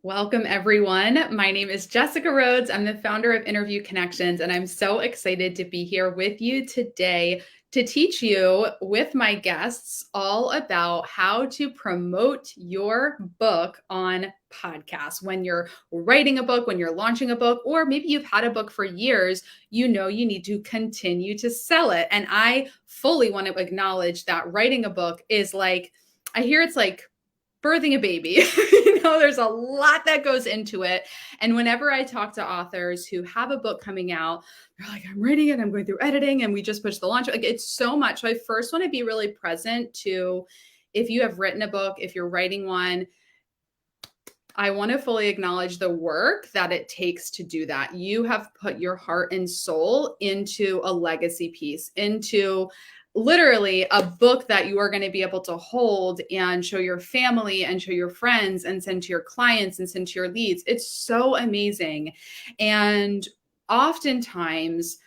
Welcome, everyone. My name is Jessica Rhodes. I'm the founder of Interview Connections, and I'm so excited to be here with you today to teach you with my guests all about how to promote your book on podcasts. When you're writing a book, when you're launching a book, or maybe you've had a book for years, you know you need to continue to sell it. And I fully want to acknowledge that writing a book is like, I hear it's like birthing a baby. There's a lot that goes into it. And whenever I talk to authors who have a book coming out, they're like, I'm writing it, I'm going through editing, and we just pushed the launch. Like, it's so much. So I first want to be really present to, if you have written a book, if you're writing one, I want to fully acknowledge the work that it takes to do that. You have put your heart and soul into a legacy piece, into literally a book that you are going to be able to hold and show your family and show your friends and send to your clients and send to your leads. It's so amazing. And oftentimes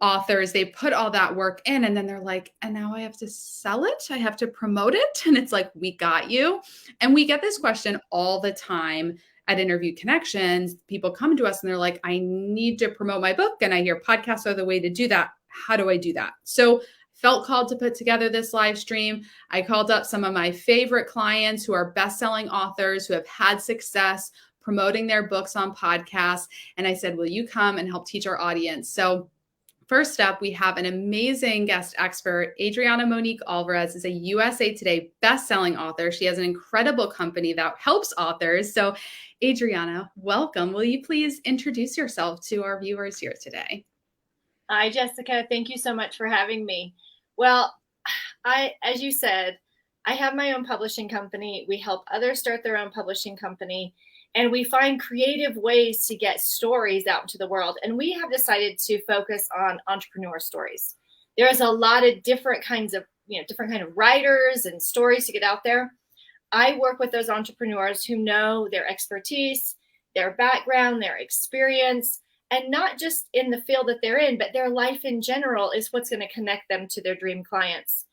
authors, they put all that work in and then they're like, and now I have to sell it. I have to promote it. And it's like, we got you. And we get this question all the time at Interview Connections. People come to us and they're like, I need to promote my book. And I hear podcasts are the way to do that. How do I do that? So felt called to put together this live stream. I called up some of my favorite clients who are best-selling authors who have had success promoting their books on podcasts. And I said, will you come and help teach our audience? So first up, we have an amazing guest expert. Adriana Monique Alvarez is a USA Today best-selling author. She has an incredible company that helps authors. So Adriana, welcome. Will you please introduce yourself to our viewers here today? Hi, Jessica. Thank you so much for having me. Well, as you said, I have my own publishing company. We help others start their own publishing company, and we find creative ways to get stories out into the world. And we have decided to focus on entrepreneur stories. There's a lot of different kinds of writers and stories to get out there. I work with those entrepreneurs who know their expertise, their background, their experience, and not just in the field that they're in, but their life in general is what's going to connect them to their dream clients.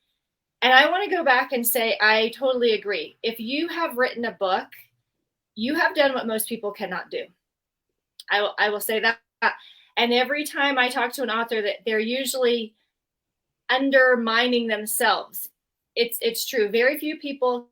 And I want to go back and say, I totally agree. If you have written a book, you have done what most people cannot do. I will say that. And every time I talk to an author, that they're usually undermining themselves. It's true. Very few people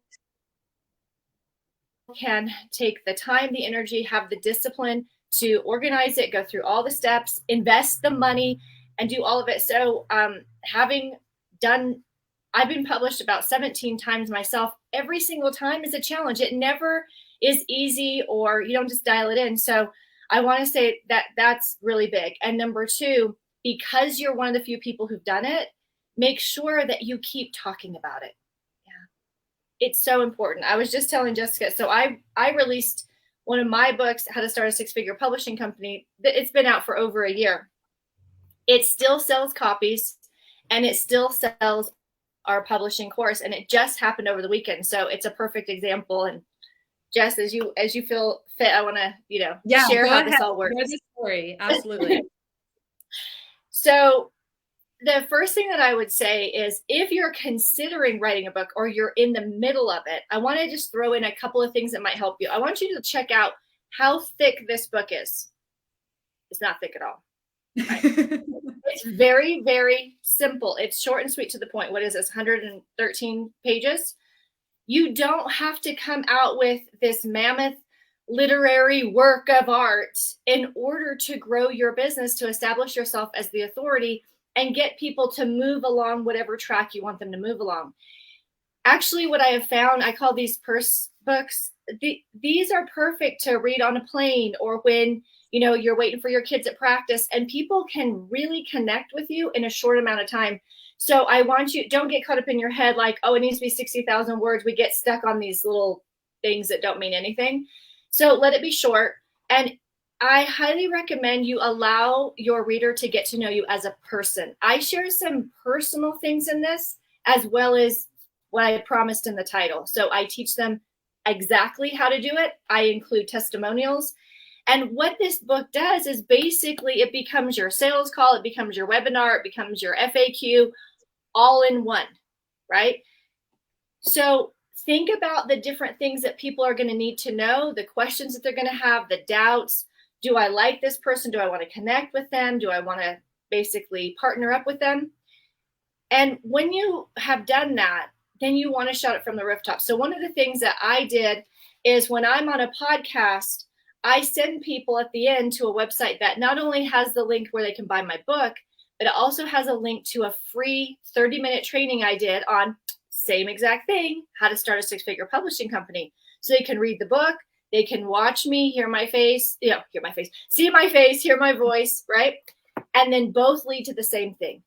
can take the time, the energy, have the discipline to organize it, go through all the steps, invest the money, and do all of it. So I've been published about 17 times myself. Every single time is a challenge. It never is easy, or you don't just dial it in. So I want to say that that's really big. And number two, because you're one of the few people who've done it, make sure that you keep talking about it. Yeah, it's so important. I was just telling Jessica, so I released one of my books, How to Start a Six-Figure Publishing Company. It's been out for over a year. It still sells copies, and it still sells our publishing course, and it just happened over the weekend. So it's a perfect example. And Jess, as you feel fit, I want to, share how this all works. Share the story. Absolutely. So the first thing that I would say is, if you're considering writing a book or you're in the middle of it, I want to just throw in a couple of things that might help you. I want you to check out how thick this book is. It's not thick at all. Right? It's very, very simple. It's short and sweet to the point. What is this, 113 pages? You don't have to come out with this mammoth literary work of art in order to grow your business, to establish yourself as the authority and get people to move along whatever track you want them to move along. Actually, what I have found, I call these purse books. These are perfect to read on a plane, or when you're waiting for your kids at practice, and people can really connect with you in a short amount of time. So I want you, don't get caught up in your head like, oh, it needs to be 60,000 words. We get stuck on these little things that don't mean anything. So let it be short. And I highly recommend you allow your reader to get to know you as a person. I share some personal things in this, as well as what I promised in the title. So I teach them exactly how to do it. I include testimonials. And what this book does is basically it becomes your sales call, it becomes your webinar, it becomes your FAQ, all in one, right? So think about the different things that people are going to need to know, the questions that they're going to have, the doubts. Do I like this person? Do I want to connect with them? Do I want to basically partner up with them? And when you have done that, then you want to shout it from the rooftop. So one of the things that I did is when I'm on a podcast, I send people at the end to a website that not only has the link where they can buy my book, but it also has a link to a free 30-minute training I did on same exact thing, how to start a six-figure publishing company. So they can read the book, they can watch me, hear my face, see my face, hear my voice, right? And then both lead to the same thing.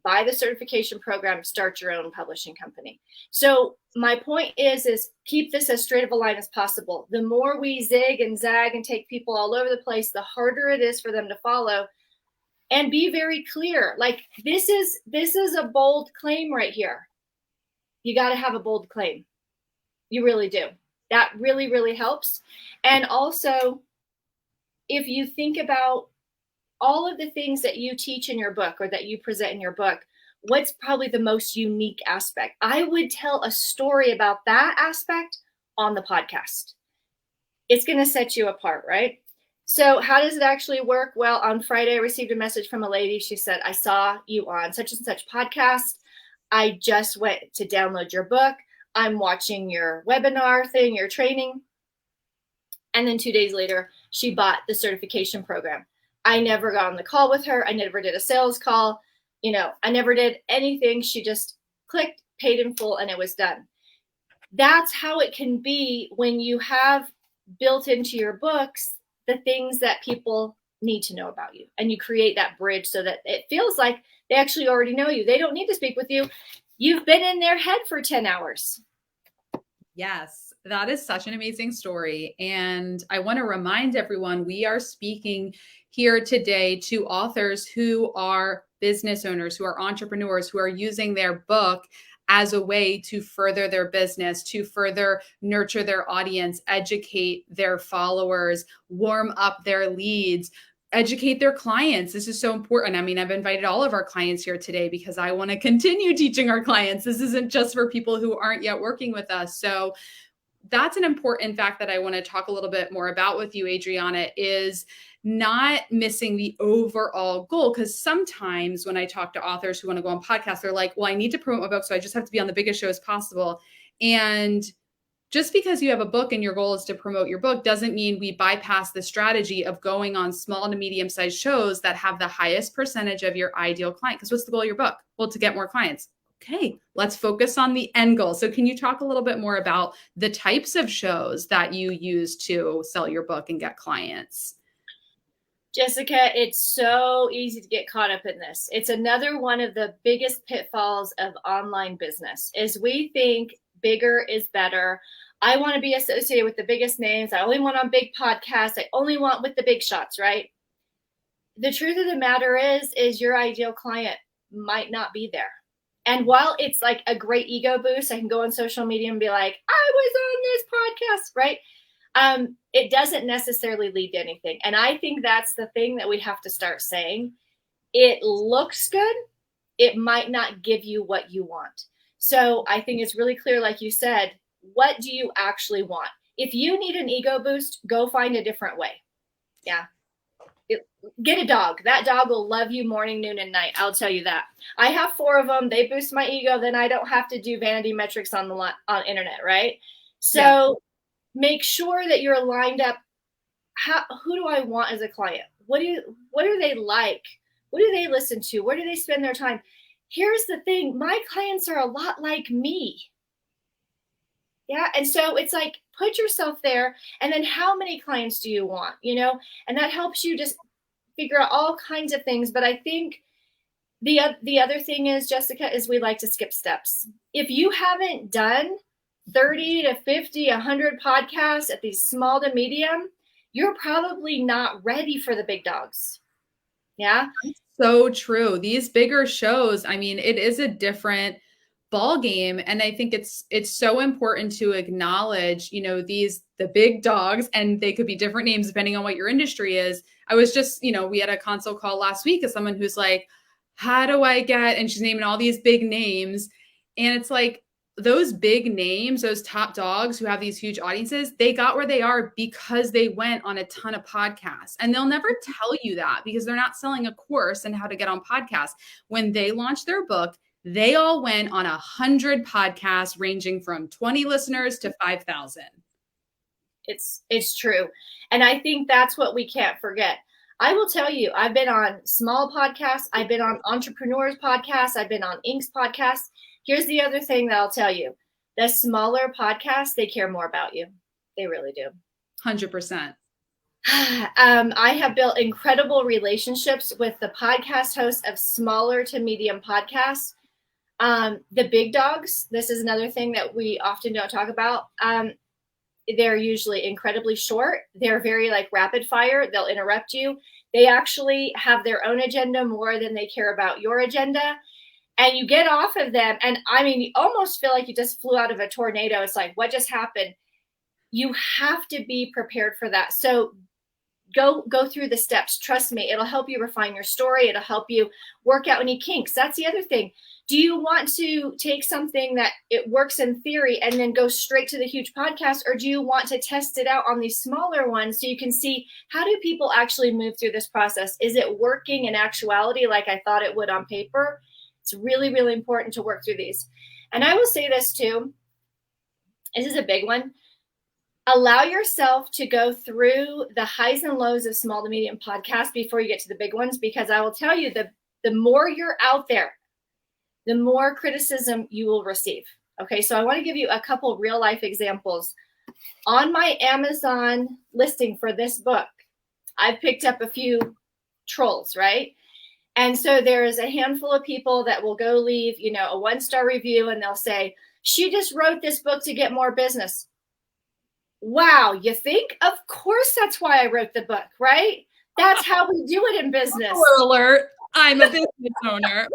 Buy the certification program, start your own publishing company. So my point is keep this as straight of a line as possible. The more we zig and zag and take people all over the place, the harder it is for them to follow. And be very clear. Like this is a bold claim right here. You got to have a bold claim. You really do. That really, really helps. And also, if you think about all of the things that you teach in your book or that you present in your book, what's probably the most unique aspect? I would tell a story about that aspect on the podcast. It's going to set you apart, right? So how does it actually work? Well, on Friday, I received a message from a lady. She said, I saw you on such and such podcast. I just went to download your book. I'm watching your webinar thing, your training. And then 2 days later, she bought the certification program. I never got on the call with her. I never did a sales call. I never did anything. She just clicked, paid in full, and it was done. That's how it can be when you have built into your books the things that people need to know about you. And you create that bridge so that it feels like they actually already know you. They don't need to speak with you. You've been in their head for 10 hours. Yes, that is such an amazing story. And I want to remind everyone, we are speaking here today to authors who are business owners, who are entrepreneurs, who are using their book as a way to further their business, to further nurture their audience, educate their followers, warm up their leads, educate their clients. This is so important. I mean, I've invited all of our clients here today because I want to continue teaching our clients. This isn't just for people who aren't yet working with us. So that's an important fact that I want to talk a little bit more about with you, Adriana, is not missing the overall goal. Because sometimes when I talk to authors who want to go on podcasts, they're like, well, I need to promote my book, so I just have to be on the biggest shows possible. And just because you have a book and your goal is to promote your book doesn't mean we bypass the strategy of going on small to medium-sized shows that have the highest percentage of your ideal client. Because what's the goal of your book? Well, to get more clients. Okay, let's focus on the end goal. So can you talk a little bit more about the types of shows that you use to sell your book and get clients? Jessica, it's so easy to get caught up in this. It's another one of the biggest pitfalls of online business is we think bigger is better. I want to be associated with the biggest names. I only want on big podcasts. I only want with the big shots, right? The truth of the matter is your ideal client might not be there. And while it's like a great ego boost, I can go on social media and be like, I was on this podcast, right? It doesn't necessarily lead to anything. And I think that's the thing that we have to start saying. It looks good. It might not give you what you want. So I think it's really clear, like you said, what do you actually want? If you need an ego boost, go find a different way. Yeah. Get a dog. That dog will love you morning, noon, and night. I'll tell you that. I have 4 of them. They boost my ego. Then I don't have to do vanity metrics on internet, right? So make sure that you're lined up. Who do I want as a client? What do they like? What do they listen to? Where do they spend their time? Here's the thing. My clients are a lot like me. Yeah. And so it's like, put yourself there. And then how many clients do you want? And that helps you just figure out all kinds of things. But I think the other thing is, Jessica, is we like to skip steps. If you haven't done 30 to 50, 100 podcasts at these small to medium, you're probably not ready for the big dogs. Yeah. So true. These bigger shows, I mean, it is a different ball game. And I think it's so important to acknowledge, the big dogs, and they could be different names depending on what your industry is. I was just, we had a consult call last week of someone who's like, how do I get, and she's naming all these big names. And it's like, those big names, those top dogs who have these huge audiences, they got where they are because they went on a ton of podcasts. And they'll never tell you that because they're not selling a course in how to get on podcasts. When they launched their book, they all went on 100 podcasts ranging from 20 listeners to 5,000. It's true. And I think that's what we can't forget. I will tell you, I've been on small podcasts. I've been on entrepreneurs podcasts. I've been on Inks podcasts. Here's the other thing that I'll tell you. The smaller podcasts, they care more about you. They really do. 100%. I have built incredible relationships with the podcast hosts of smaller to medium podcasts. The big dogs, this is another thing that we often don't talk about. They're usually incredibly short. They're very like rapid fire. They'll interrupt you. They actually have their own agenda more than they care about your agenda. And you get off of them. And I mean, you almost feel like you just flew out of a tornado. It's like, what just happened? You have to be prepared for that. So go through the steps. Trust me, it'll help you refine your story. It'll help you work out any kinks. That's the other thing. Do you want to take something that it works in theory and then go straight to the huge podcast? Or do you want to test it out on these smaller ones so you can see how do people actually move through this process? Is it working in actuality like I thought it would on paper? It's really, really important to work through these. And I will say this too. This is a big one. Allow yourself to go through the highs and lows of small to medium podcasts before you get to the big ones, because I will tell you the more you're out there, the more criticism you will receive. Okay, so I want to give you a couple real life examples. On my Amazon listing for this book, I've picked up a few trolls, right? And so there's a handful of people that will go leave, a 1-star review, and they'll say, she just wrote this book to get more business. Wow, you think? Of course that's why I wrote the book, right? That's how we do it in business. Alert, I'm a business owner.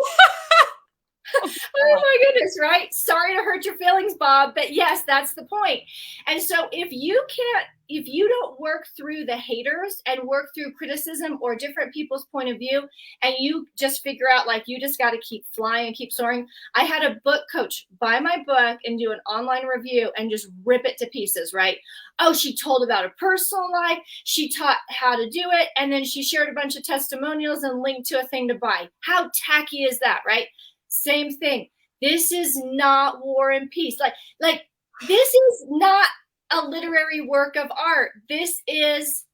Oh my goodness, right? Sorry to hurt your feelings, Bob, but yes, that's the point. And so if you don't work through the haters and work through criticism or different people's point of view, and you just figure out like you just got to keep flying and keep soaring. I had a book coach buy my book and do an online review and just rip it to pieces, right? Oh, she told about her personal life. She taught how to do it. And then she shared a bunch of testimonials and linked to a thing to buy. How tacky is that, right? Same thing. This is not War and Peace. Like this is not a literary work of art. This is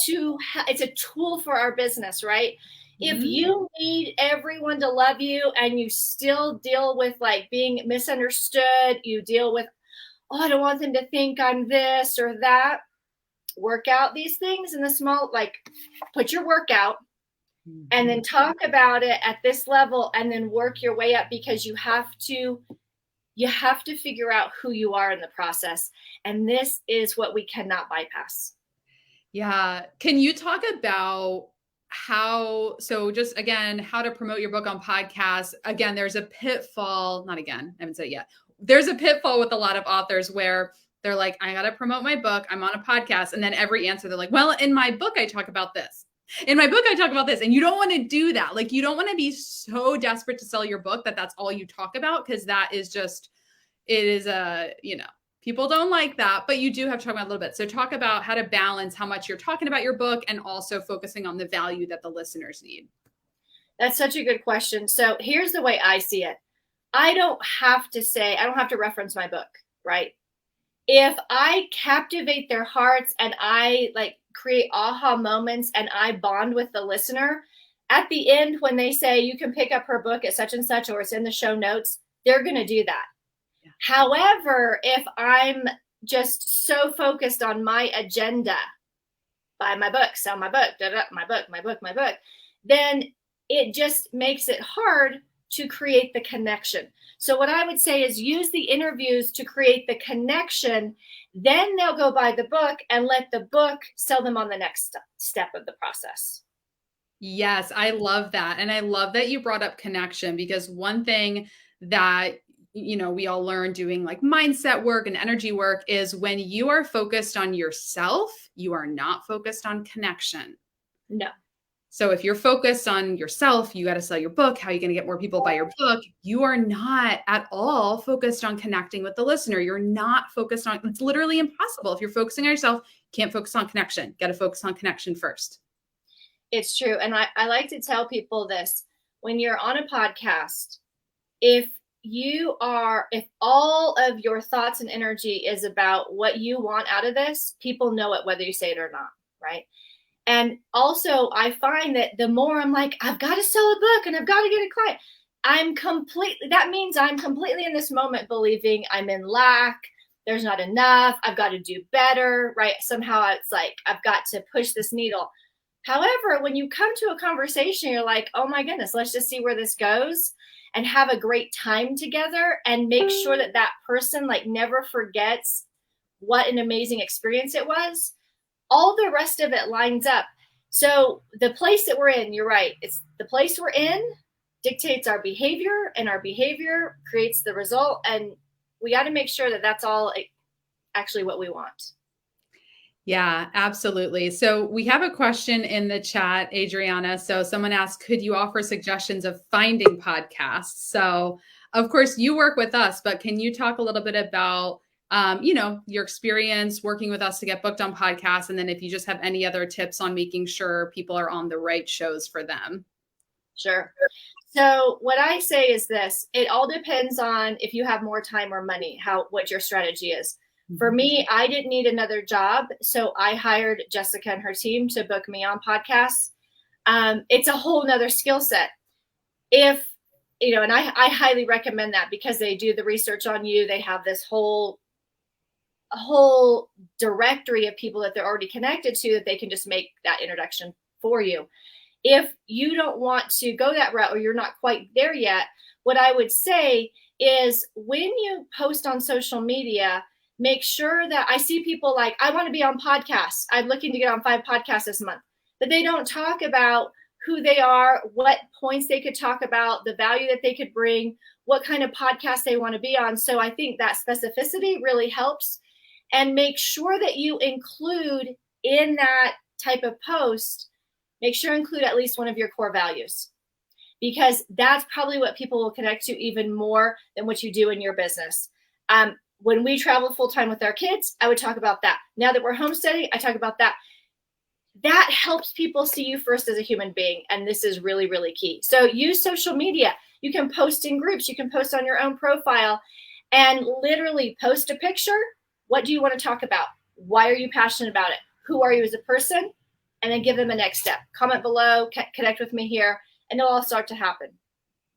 it's a tool for our business, right? Mm-hmm. If you need everyone to love you and you still deal with like being misunderstood, you deal with, I don't want them to think I'm this or that. Work out these things in the small, like put your work out. And then talk about it at this level and then work your way up, because you have to figure out who you are in the process. And this is what we cannot bypass. Yeah. Can you talk about how to promote your book on podcasts? Again, there's a pitfall, I haven't said it yet. There's a pitfall with a lot of authors where they're like, I got to promote my book. I'm on a podcast. And then every answer, they're like, well, in my book, I talk about this. In my book, I talk about this. And you don't want to do that. Like, you don't want to be so desperate to sell your book that that's all you talk about, because that is just, it is people don't like that, but you do have to talk about it a little bit. So talk about how to balance how much you're talking about your book and also focusing on the value that the listeners need. That's such a good question. So here's the way I see it. I don't have to reference my book, right? If I captivate their hearts and I create aha moments and I bond with the listener, at the end, when they say you can pick up her book at such and such, or it's in the show notes, they're going to do that. Yeah. However, if I'm just so focused on my agenda, buy my book, sell my book, my book, then it just makes it hard to create the connection. So what I would say is use the interviews to create the connection. Then they'll go buy the book and let the book sell them on the next step of the process. Yes, I love that. And I love that you brought up connection, because one thing that, we all learn doing like mindset work and energy work is when you are focused on yourself, you are not focused on connection. No. So if you're focused on yourself, you got to sell your book, how are you going to get more people buy your book? You are not at all focused on connecting with the listener. You're not focused on, it's literally impossible. If you're focusing on yourself, you can't focus on connection. Got to focus on connection first. It's true. And I like to tell people this, when you're on a podcast, if all of your thoughts and energy is about what you want out of this, people know it, whether you say it or not. Right. And also I find that the more I'm like, I've got to sell a book and I've got to get a client, that means I'm completely in this moment believing I'm in lack. There's not enough. I've got to do better, right? Somehow it's like, I've got to push this needle. However, when you come to a conversation, you're like, oh my goodness, let's just see where this goes and have a great time together and make sure that that person like never forgets what an amazing experience it was. All the rest of it lines up. So the place that we're in, you're right. It's the place we're in dictates our behavior, and our behavior creates the result. And we got to make sure that that's all actually what we want. Yeah, absolutely. So we have a question in the chat, Adriana. So someone asked, could you offer suggestions of finding podcasts? So of course you work with us, but can you talk a little bit about, your experience working with us to get booked on podcasts? And then if you just have any other tips on making sure people are on the right shows for them. Sure. So what I say is this, it all depends on if you have more time or money, what your strategy is. For me, I didn't need another job, so I hired Jessica and her team to book me on podcasts. It's a whole nother skill set. And I highly recommend that because they do the research on you. They have this whole directory of people that they're already connected to that they can just make that introduction for you. If you don't want to go that route or you're not quite there yet, what I would say is when you post on social media, make sure that I see people like, I want to be on podcasts. I'm looking to get on 5 podcasts this month, but they don't talk about who they are, what points they could talk about, the value that they could bring, what kind of podcast they want to be on. So I think that specificity really helps. And make sure that you include in that type of post, make sure to include at least one of your core values, because that's probably what people will connect to even more than what you do in your business. When we travel full-time with our kids, I would talk about that. Now that we're homesteading, I talk about that. That helps people see you first as a human being. And this is really, really key. So use social media. You can post in groups. You can post on your own profile and literally post a picture. What do you want to talk about? Why are you passionate about it? Who are you as a person? And then give them a next step. Comment below, connect with me here, and it'll all start to happen.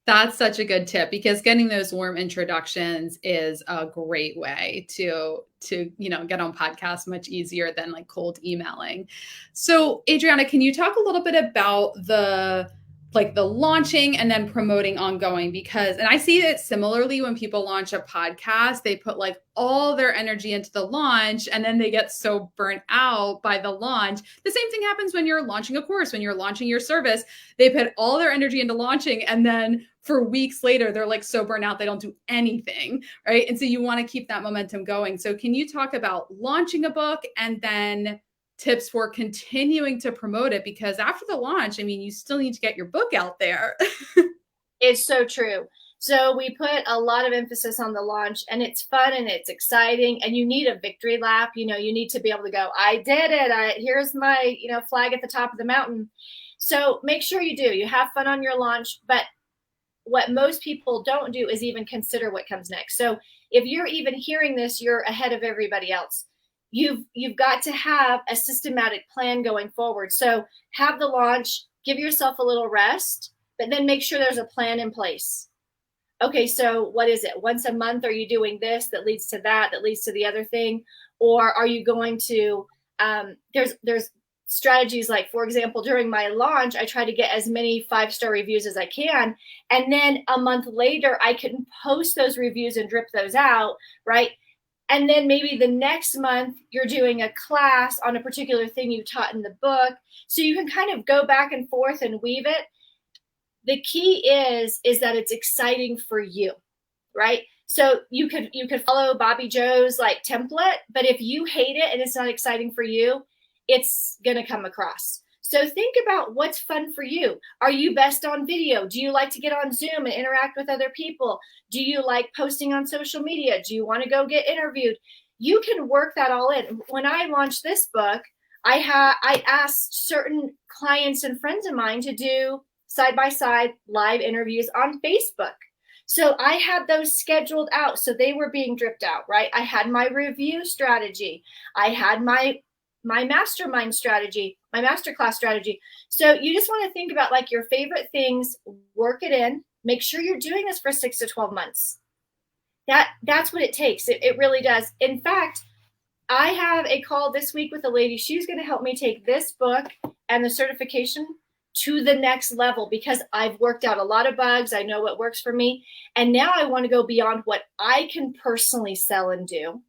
That's such a good tip, because getting those warm introductions is a great way to get on podcasts much easier than like cold emailing. So Adriana, can you talk a little bit about the launching and then promoting ongoing? Because, and I see it similarly when people launch a podcast, they put like all their energy into the launch and then they get so burnt out by the launch. The same thing happens when you're launching a course, when you're launching your service, they put all their energy into launching and then for weeks later, they're like so burnt out, they don't do anything, right? And so you want to keep that momentum going. So can you talk about launching a book and then tips for continuing to promote it? Because after the launch, I mean, you still need to get your book out there. It's so true. So we put a lot of emphasis on the launch, and it's fun and it's exciting, and you need a victory lap. You need to be able to go, I did it. Here's my, flag at the top of the mountain. So make sure you do. You have fun on your launch, but what most people don't do is even consider what comes next. So if you're even hearing this, you're ahead of everybody else. You've got to have a systematic plan going forward. So have the launch, give yourself a little rest, but then make sure there's a plan in place. Okay, so what is it? Once a month, are you doing this that leads to that leads to the other thing? Or are you going to, there's strategies like, for example, during my launch, I try to get as many 5-star reviews as I can. And then a month later, I can post those reviews and drip those out, right? And then maybe the next month, you're doing a class on a particular thing you taught in the book. So you can kind of go back and forth and weave it. The key is that it's exciting for you, right? So you could follow Bobby Joe's template, but if you hate it and it's not exciting for you, it's going to come across. So think about what's fun for you. Are you best on video? Do you like to get on Zoom and interact with other people? Do you like posting on social media? Do you want to go get interviewed? You can work that all in. When I launched this book, I asked certain clients and friends of mine to do side-by-side live interviews on Facebook. So I had those scheduled out. So they were being dripped out, right? I had my review strategy. I had my mastermind strategy, my masterclass strategy. So you just want to think about like your favorite things, work it in, make sure you're doing this for 6 to 12 months. That's what it takes. It really does. In fact, I have a call this week with a lady. She's going to help me take this book and the certification to the next level because I've worked out a lot of bugs. I know what works for me. And now I want to go beyond what I can personally sell and do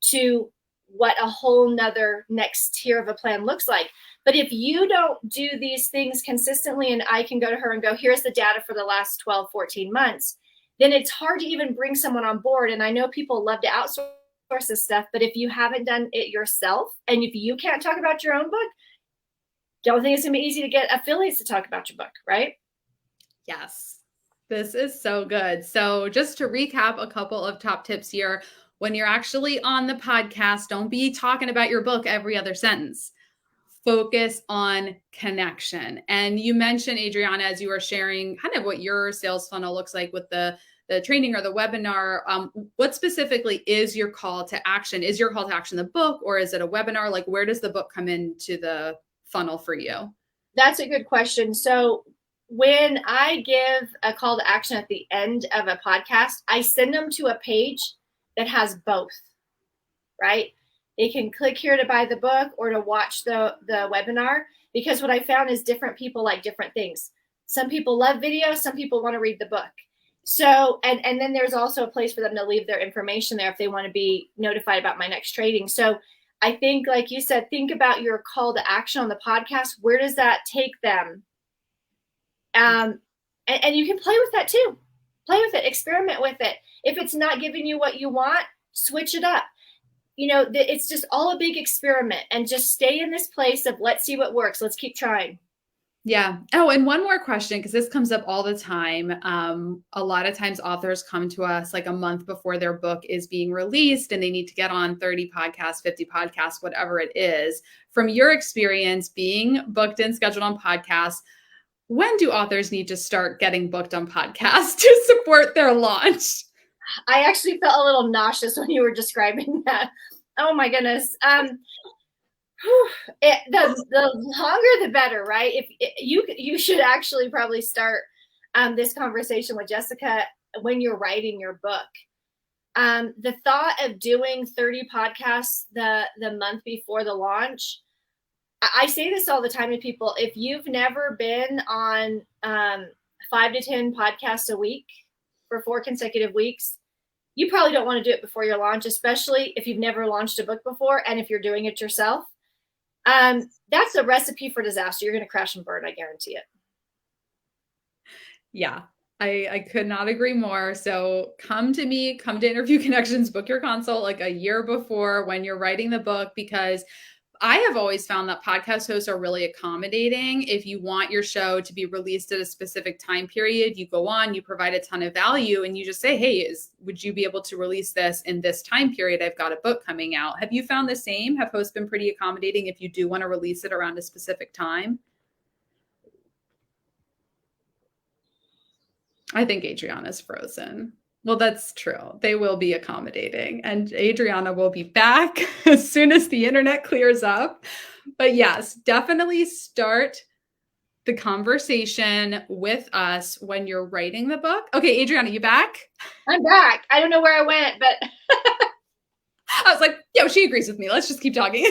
to what a whole nother next tier of a plan looks like. But if you don't do these things consistently, and I can go to her and go, here's the data for the last 12, 14 months, then it's hard to even bring someone on board. And I know people love to outsource this stuff, but if you haven't done it yourself, and if you can't talk about your own book, don't think it's gonna be easy to get affiliates to talk about your book, right? Yes, this is so good. So just to recap a couple of top tips here, when you're actually on the podcast, don't be talking about your book every other sentence. Focus on connection. And you mentioned, Adriana, as you were sharing kind of what your sales funnel looks like with the training or the webinar, what specifically is your call to action? Is your call to action the book, or is it a webinar? Like, where does the book come into the funnel for you? That's a good question. So when I give a call to action at the end of a podcast, I send them to a page that has both, right? They can click here to buy the book or to watch the webinar, because what I found is different people like different things. Some people love video, some people want to read the book. So, and then there's also a place for them to leave their information there if they want to be notified about my next trading. So I think, like you said, think about your call to action on the podcast. Where does that take them? And you can play with that too. Play with it, experiment with it. If it's not giving you what you want, switch it up. You know, it's just all a big experiment, and just stay in this place of let's see what works. Let's keep trying. Yeah. Oh, and one more question, because this comes up all the time. A lot of times authors come to us like a month before their book is being released and they need to get on 30 podcasts, 50 podcasts, whatever it is. From your experience being booked and scheduled on podcasts, when do authors need to start getting booked on podcasts to support their launch? I actually felt a little nauseous when you were describing that. Oh my goodness. The longer the better, right? You should actually probably start this conversation with Jessica when you're writing your book. The thought of doing 30 podcasts the month before the launch, I say this all the time to people. If you've never been on 5 to 10 podcasts a week for 4 consecutive weeks, you probably don't want to do it before your launch, especially if you've never launched a book before and if you're doing it yourself. That's a recipe for disaster. You're going to crash and burn. I guarantee it. Yeah, I could not agree more. So come to me, come to Interview Connections, book your consult like a year before when you're writing the book, because I have always found that podcast hosts are really accommodating. If you want your show to be released at a specific time period, you go on, you provide a ton of value, and you just say, hey, would you be able to release this in this time period? I've got a book coming out. Have you found the same? Have hosts been pretty accommodating if you do want to release it around a specific time? I think Adriana's frozen. Well, that's true. They will be accommodating, and Adriana will be back as soon as the internet clears up. But yes, definitely start the conversation with us when you're writing the book. Okay, Adriana, you back? I'm back. I don't know where I went, but I was like, yo, she agrees with me. Let's just keep talking.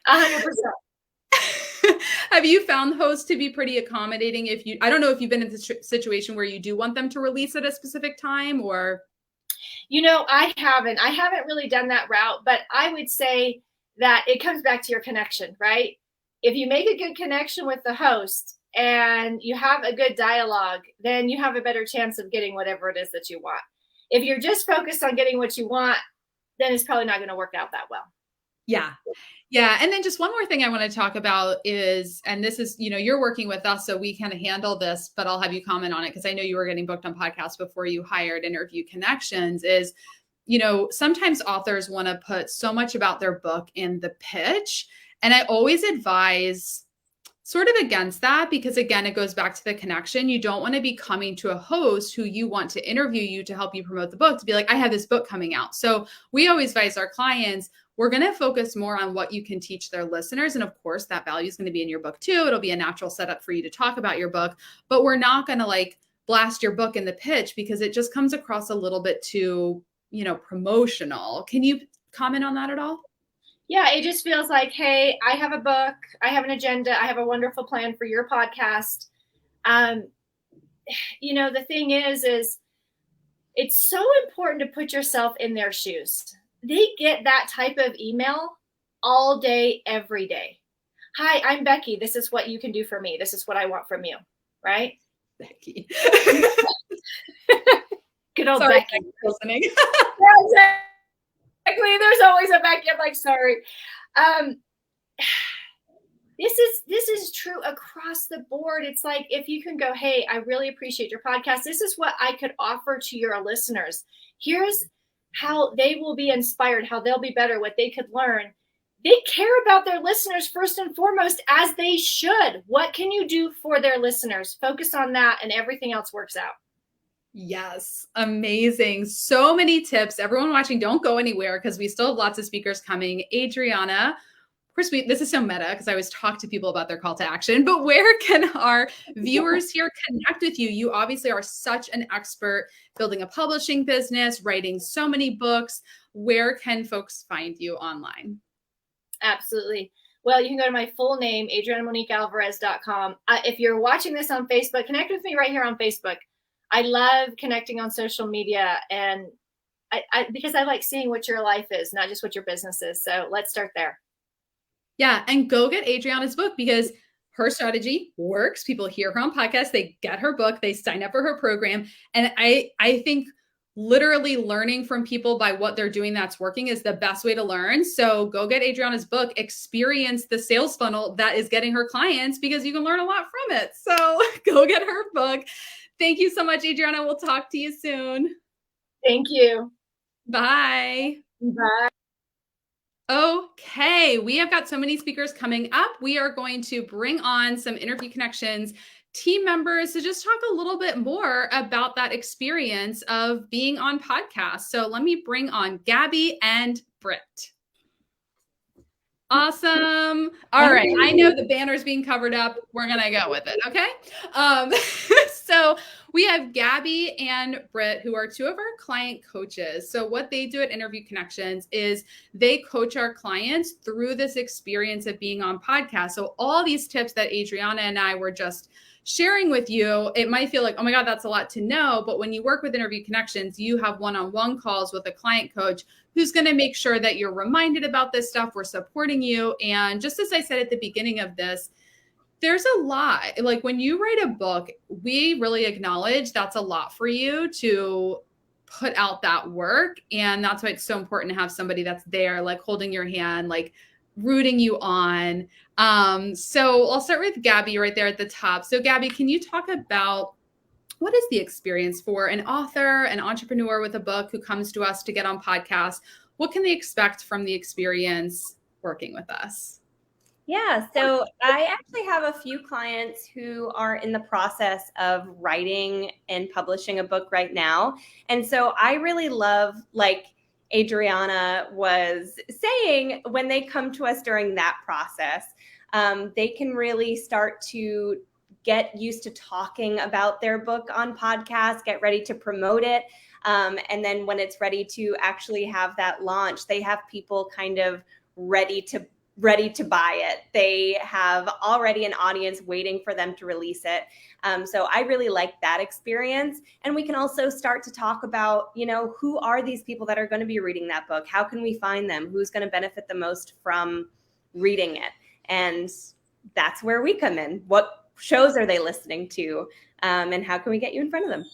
100%. Have you found hosts to be pretty accommodating? I don't know if you've been in this situation where you do want them to release at a specific time, or. You know, I haven't really done that route, but I would say that it comes back to your connection, right? If you make a good connection with the host and you have a good dialogue, then you have a better chance of getting whatever it is that you want. If you're just focused on getting what you want, then it's probably not going to work out that well. Yeah. Yeah. And then just one more thing I want to talk about is, and this is, you're working with us, so we can handle this, but I'll have you comment on it because I know you were getting booked on podcasts before you hired Interview Connections is, sometimes authors want to put so much about their book in the pitch. And I always advise sort of against that because, again, it goes back to the connection. You don't want to be coming to a host who you want to interview you to help you promote the book to be like, I have this book coming out. So we always advise our clients, we're going to focus more on what you can teach their listeners. And of course, that value is going to be in your book too. It'll be a natural setup for you to talk about your book, but we're not going to blast your book in the pitch because it just comes across a little bit too, promotional. Can you comment on that at all? Yeah, it just feels like, hey, I have a book, I have an agenda, I have a wonderful plan for your podcast. The thing is it's so important to put yourself in their shoes. They get that type of email all day, every day. Hi, I'm Becky. This is what you can do for me. This is what I want from you. Right? Becky. Good old Sorry, Becky. Listening. Exactly. There's always a Becky. I'm like, sorry. This is true across the board. It's like, if you can go, hey, I really appreciate your podcast. This is what I could offer to your listeners. Here's how they will be inspired, how they'll be better, what they could learn. They care about their listeners first and foremost, as they should. What can you do for their listeners? Focus on that and everything else works out. Yes. Amazing. So many tips. Everyone watching, don't go anywhere because we still have lots of speakers coming. Adriana, of course, this is so meta because I always talk to people about their call to action, but where can our viewers here connect with you? You obviously are such an expert building a publishing business, writing so many books. Where can folks find you online? Absolutely. Well, you can go to my full name, AdrianaMoniqueAlvarez.com. If you're watching this on Facebook, connect with me right here on Facebook. I love connecting on social media, and because I like seeing what your life is, not just what your business is. So let's start there. Yeah. And go get Adriana's book because her strategy works. People hear her on podcasts, they get her book, they sign up for her program. And I think literally learning from people by what they're doing that's working is the best way to learn. So go get Adriana's book, experience the sales funnel that is getting her clients because you can learn a lot from it. So go get her book. Thank you so much, Adriana. We'll talk to you soon. Thank you. Bye. Bye. Okay, we have got so many speakers coming up. We are going to bring on some Interview Connections team members to just talk a little bit more about that experience of being on podcasts. So let me bring on Gabby and Britt. Awesome. All right. I know the banner's being covered up. We're going to go with it. Okay. So we have Gabby and Britt, who are two of our client coaches. So what they do at Interview Connections is they coach our clients through this experience of being on podcasts. So all these tips that Adriana and I were just sharing with you, it might feel like, oh my God, that's a lot to know. But when you work with Interview Connections, you have one-on-one calls with a client coach who's going to make sure that you're reminded about this stuff. We're supporting you. And just as I said at the beginning of this, there's a lot. Like when you write a book, we really acknowledge that's a lot for you to put out that work. And that's why it's so important to have somebody that's there, like holding your hand, like rooting you on. So I'll start with Gabby right there at the top. So Gabby, can you talk about what is the experience for an author, an entrepreneur with a book who comes to us to get on podcasts? What can they expect from the experience working with us? Yeah, so I actually have a few clients who are in the process of writing and publishing a book right now. And so I really love, like Adriana was saying, when they come to us during that process, they can really start to get used to talking about their book on podcasts, get ready to promote it. And then when it's ready to actually have that launch, they have people kind of ready to buy it. They have already an audience waiting for them to release it. So I really like that experience. And we can also start to talk about, who are these people that are going to be reading that book? How can we find them? Who's going to benefit the most from reading it? And that's where we come in. What shows are they listening to? And how can we get you in front of them?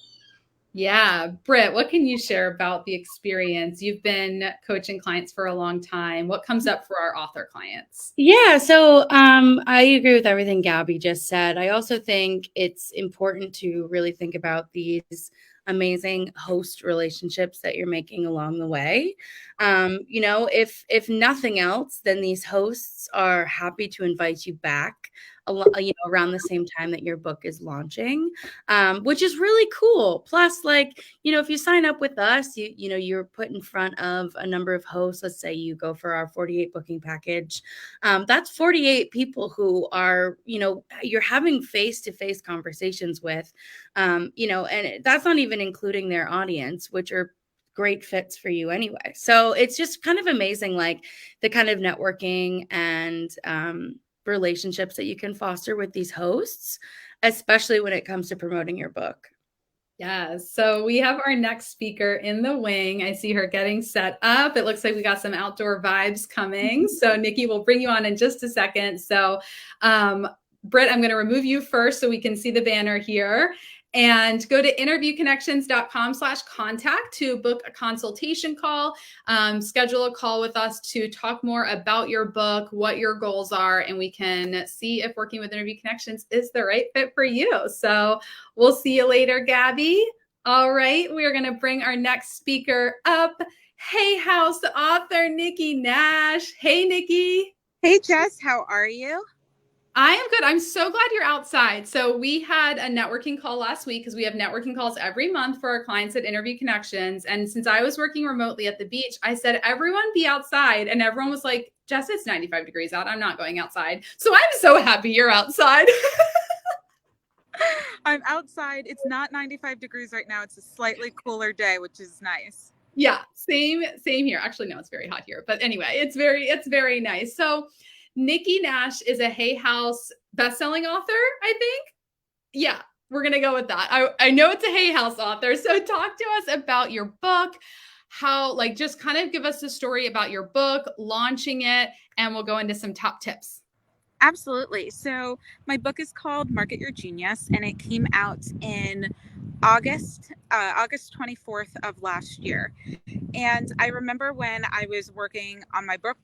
Yeah. Britt, what can you share about the experience? You've been coaching clients for a long time. What comes up for our author clients? Yeah, so I agree with everything Gabby just said. I also think it's important to really think about these amazing host relationships that you're making along the way. If nothing else, then these hosts are happy to invite you back, around the same time that your book is launching, which is really cool. Plus, if you sign up with us, you're put in front of a number of hosts. Let's say you go for our 48 booking package. That's 48 people who are, you're having face-to-face conversations with, and that's not even including their audience, which are great fits for you anyway. So it's just kind of amazing, like the kind of networking and relationships that you can foster with these hosts, especially when it comes to promoting your book. Yeah, so we have our next speaker in the wing. I see her getting set up. It looks like we got some outdoor vibes coming. So Nikki, we'll bring you on in just a second. So Britt, I'm going to remove you first so we can see the banner here. And go to interviewconnections.com/contact to book a consultation call, schedule a call with us to talk more about your book, what your goals are, and we can see if working with Interview Connections is the right fit for you. So we'll see you later, Gabby. All right, we're going to bring our next speaker up. Hay House author, Nikki Nash. Hey, Nikki. Hey, Jess, how are you? I am good. I'm so glad you're outside. So we had a networking call last week because we have networking calls every month for our clients at Interview Connections. And since I was working remotely at the beach, I said, everyone be outside. And everyone was like, Jess, it's 95 degrees out. I'm not going outside. So I'm so happy you're outside. I'm outside. It's not 95 degrees right now. It's a slightly cooler day, which is nice. Yeah, same here. Actually, no, it's very hot here. But anyway, it's very nice. So Nikki Nash is a Hay House bestselling author, I think. Yeah, we're going to go with that. I know it's a Hay House author. So talk to us about your book, just kind of give us a story about your book, launching it, and we'll go into some top tips. Absolutely. So my book is called Market Your Genius, and it came out in August 24th of last year. And I remember when I was working on my book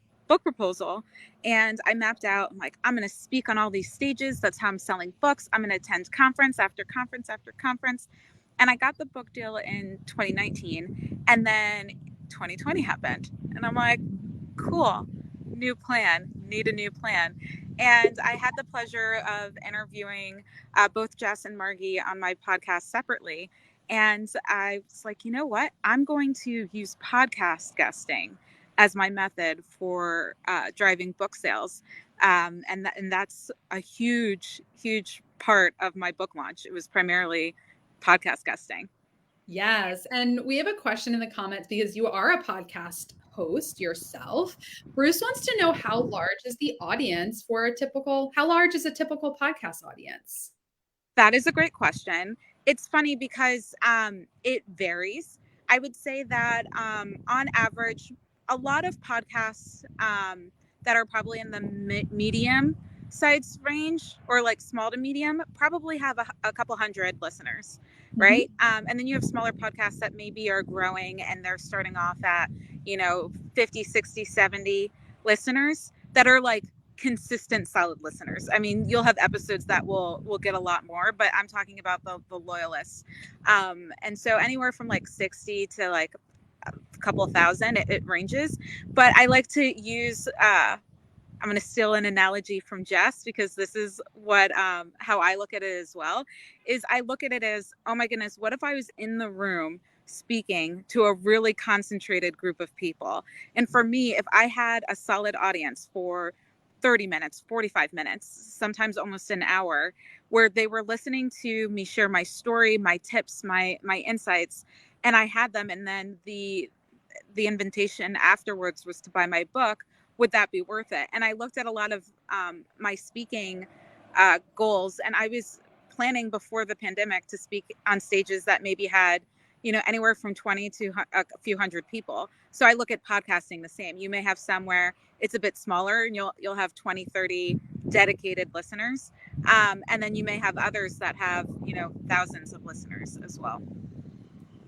proposal, and I mapped out, I'm going to speak on all these stages. That's how I'm selling books. I'm going to attend conference after conference after conference. And I got the book deal in 2019, and then 2020 happened. And I'm like, cool, new plan, need a new plan. And I had the pleasure of interviewing both Jess and Margie on my podcast separately. And I was like, you know what? I'm going to use podcast guesting as my method for driving book sales. And that's a huge, huge part of my book launch. It was primarily podcast guesting. Yes. And we have a question in the comments because you are a podcast host yourself. Bruce wants to know how large is a typical podcast audience? That is a great question. It's funny because it varies. I would say that on average, a lot of podcasts that are probably in the medium size range or like small to medium probably have a couple hundred listeners, right? Mm-hmm. And then you have smaller podcasts that maybe are growing and they're starting off at, 50, 60, 70 listeners that are like consistent, solid listeners. I mean, you'll have episodes that will get a lot more, but I'm talking about the loyalists. And so anywhere from like 60 to like a couple of thousand, it ranges. But I like to use, I'm going to steal an analogy from Jess because this is what, how I look at it as well, is I look at it as, oh my goodness, what if I was in the room speaking to a really concentrated group of people? And for me, if I had a solid audience for 30 minutes, 45 minutes, sometimes almost an hour, where they were listening to me share my story, my tips, my insights, and I had them, and then the invitation afterwards was to buy my book, would that be worth it? And I looked at a lot of my speaking goals, and I was planning before the pandemic to speak on stages that maybe had, anywhere from 20 to a few hundred people. So I look at podcasting the same. You may have somewhere it's a bit smaller and you'll have 20, 30 dedicated listeners. And then you may have others that have, thousands of listeners as well.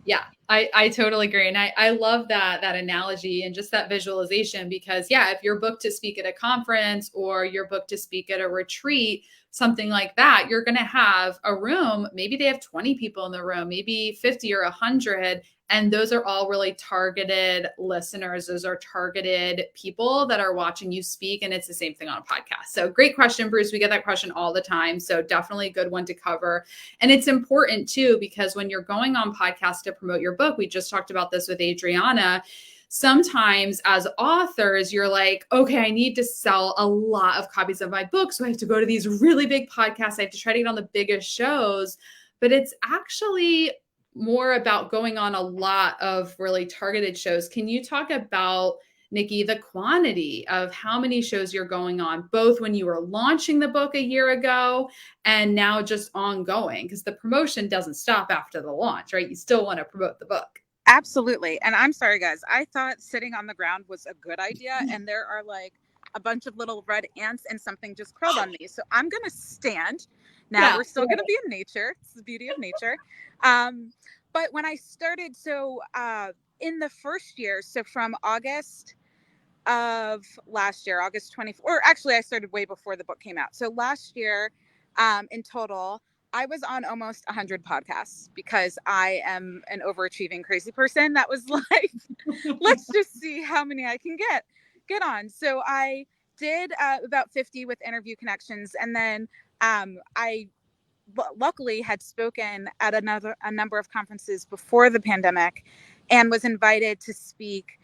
Yeah, I totally agree. And I love that analogy and just that visualization because yeah, if you're booked to speak at a conference or you're booked to speak at a retreat, something like that, you're going to have a room. Maybe they have 20 people in the room, maybe 50 or 100. And those are all really targeted listeners. Those are targeted people that are watching you speak. And it's the same thing on a podcast. So great question, Bruce. We get that question all the time. So definitely a good one to cover. And it's important too, because when you're going on podcasts to promote your book, we just talked about this with Adriana. Sometimes as authors, you're like, okay, I need to sell a lot of copies of my book. So I have to go to these really big podcasts. I have to try to get on the biggest shows. But it's actually more about going on a lot of really targeted shows. Can you talk about, Nikki, the quantity of how many shows you're going on, both when you were launching the book a year ago and now just ongoing? Because the promotion doesn't stop after the launch, right? You still want to promote the book. Absolutely. And I'm sorry, guys, I thought sitting on the ground was a good idea. And there are like a bunch of little red ants and something just crawled on me. So I'm going to stand. Now we're still going to be in nature. It's the beauty of nature. But when I started, in the first year, so from August of last year, August 24th, or actually I started way before the book came out. So last year, in total, I was on almost 100 podcasts because I am an overachieving crazy person that was like, let's just see how many I can get on. So I did about 50 with Interview Connections. And then I luckily had spoken at a number of conferences before the pandemic and was invited to speak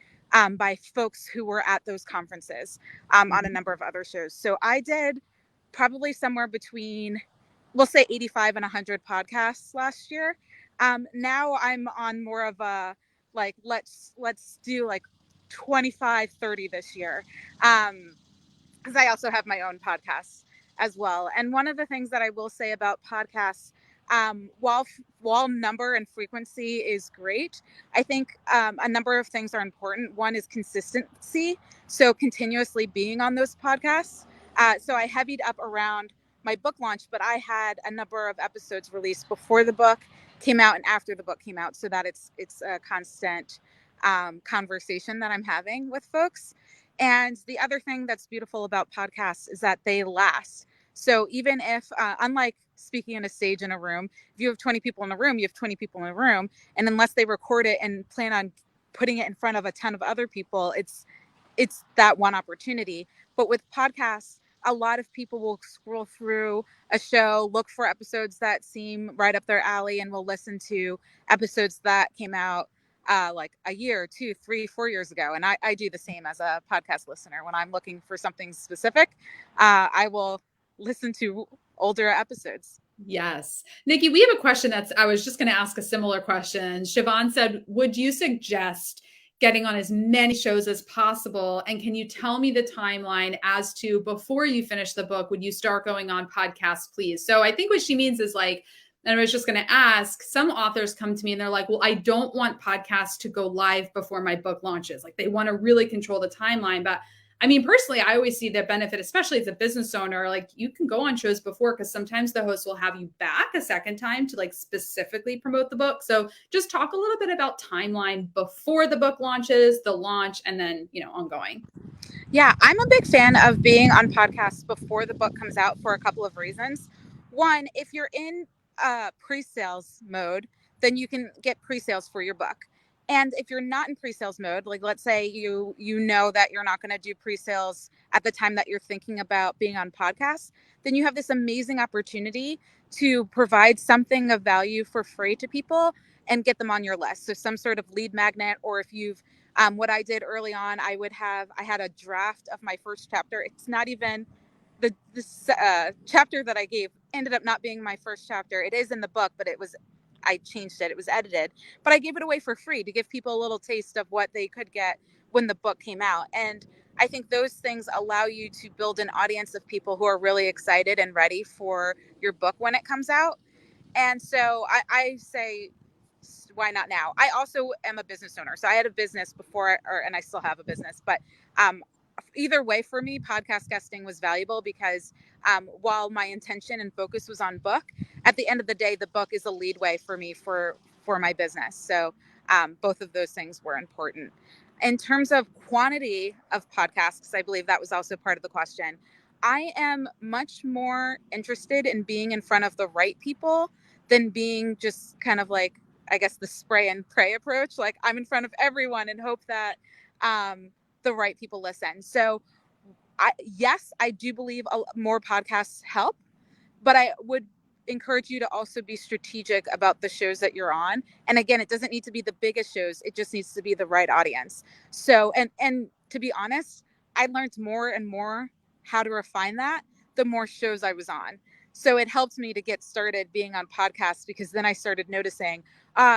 by folks who were at those conferences on a number of other shows. So I did probably somewhere between, we'll say 85 and 100 podcasts last year. Now I'm on more of a, like, let's do like 25, 30 this year. Because I also have my own podcasts as well. And one of the things that I will say about podcasts, while number and frequency is great, I think a number of things are important. One is consistency. So continuously being on those podcasts. So I heavied up around my book launch, but I had a number of episodes released before the book came out and after the book came out, so that it's a constant conversation that I'm having with folks. And the other thing that's beautiful about podcasts is that they last. So even if, unlike speaking on a stage in a room, if you have 20 people in a room, you have 20 people in a room. And unless they record it and plan on putting it in front of a ton of other people, it's that one opportunity. But with podcasts, a lot of people will scroll through a show, look for episodes that seem right up their alley, and will listen to episodes that came out like a year, 2, 3, 4 years ago. And I do the same as a podcast listener. When I'm looking for something specific, I will listen to older episodes. Yes. Nikki, we have a question I was just going to ask a similar question. Siobhan said, would you suggest getting on as many shows as possible? And can you tell me the timeline as to before you finish the book, would you start going on podcasts, please? So I think what she means is like, and I was just going to ask, some authors come to me and they're like, well, I don't want podcasts to go live before my book launches. Like they want to really control the timeline. But I mean, personally, I always see the benefit, especially as a business owner, like you can go on shows before because sometimes the host will have you back a second time to like specifically promote the book. So just talk a little bit about timeline before the book launches, the launch, and then, ongoing. Yeah, I'm a big fan of being on podcasts before the book comes out for a couple of reasons. One, if you're in pre-sales mode, then you can get pre-sales for your book. And if you're not in pre-sales mode, like let's say you know that you're not going to do pre-sales at the time that you're thinking about being on podcasts, then you have this amazing opportunity to provide something of value for free to people and get them on your list. So some sort of lead magnet, or if you've, what I did early on, I had a draft of my first chapter. It's not even the chapter that I gave ended up not being my first chapter. It is in the book, but I changed it. It was edited, but I gave it away for free to give people a little taste of what they could get when the book came out. And I think those things allow you to build an audience of people who are really excited and ready for your book when it comes out. And so I say, why not now? I also am a business owner. So I had a business before, and I still have a business, but either way for me, podcast guesting was valuable because while my intention and focus was on book, at the end of the day, the book is a lead way for me for for my business. So both of those things were important. In terms of quantity of podcasts, because I believe that was also part of the question, I am much more interested in being in front of the right people than being just kind of like, I guess, the spray and pray approach. Like, I'm in front of everyone and hope that the right people listen. So yes, I do believe more podcasts help, but I would encourage you to also be strategic about the shows that you're on. And again, it doesn't need to be the biggest shows. It just needs to be the right audience. So, and to be honest, I learned more and more how to refine that the more shows I was on. So it helped me to get started being on podcasts, because then I started noticing,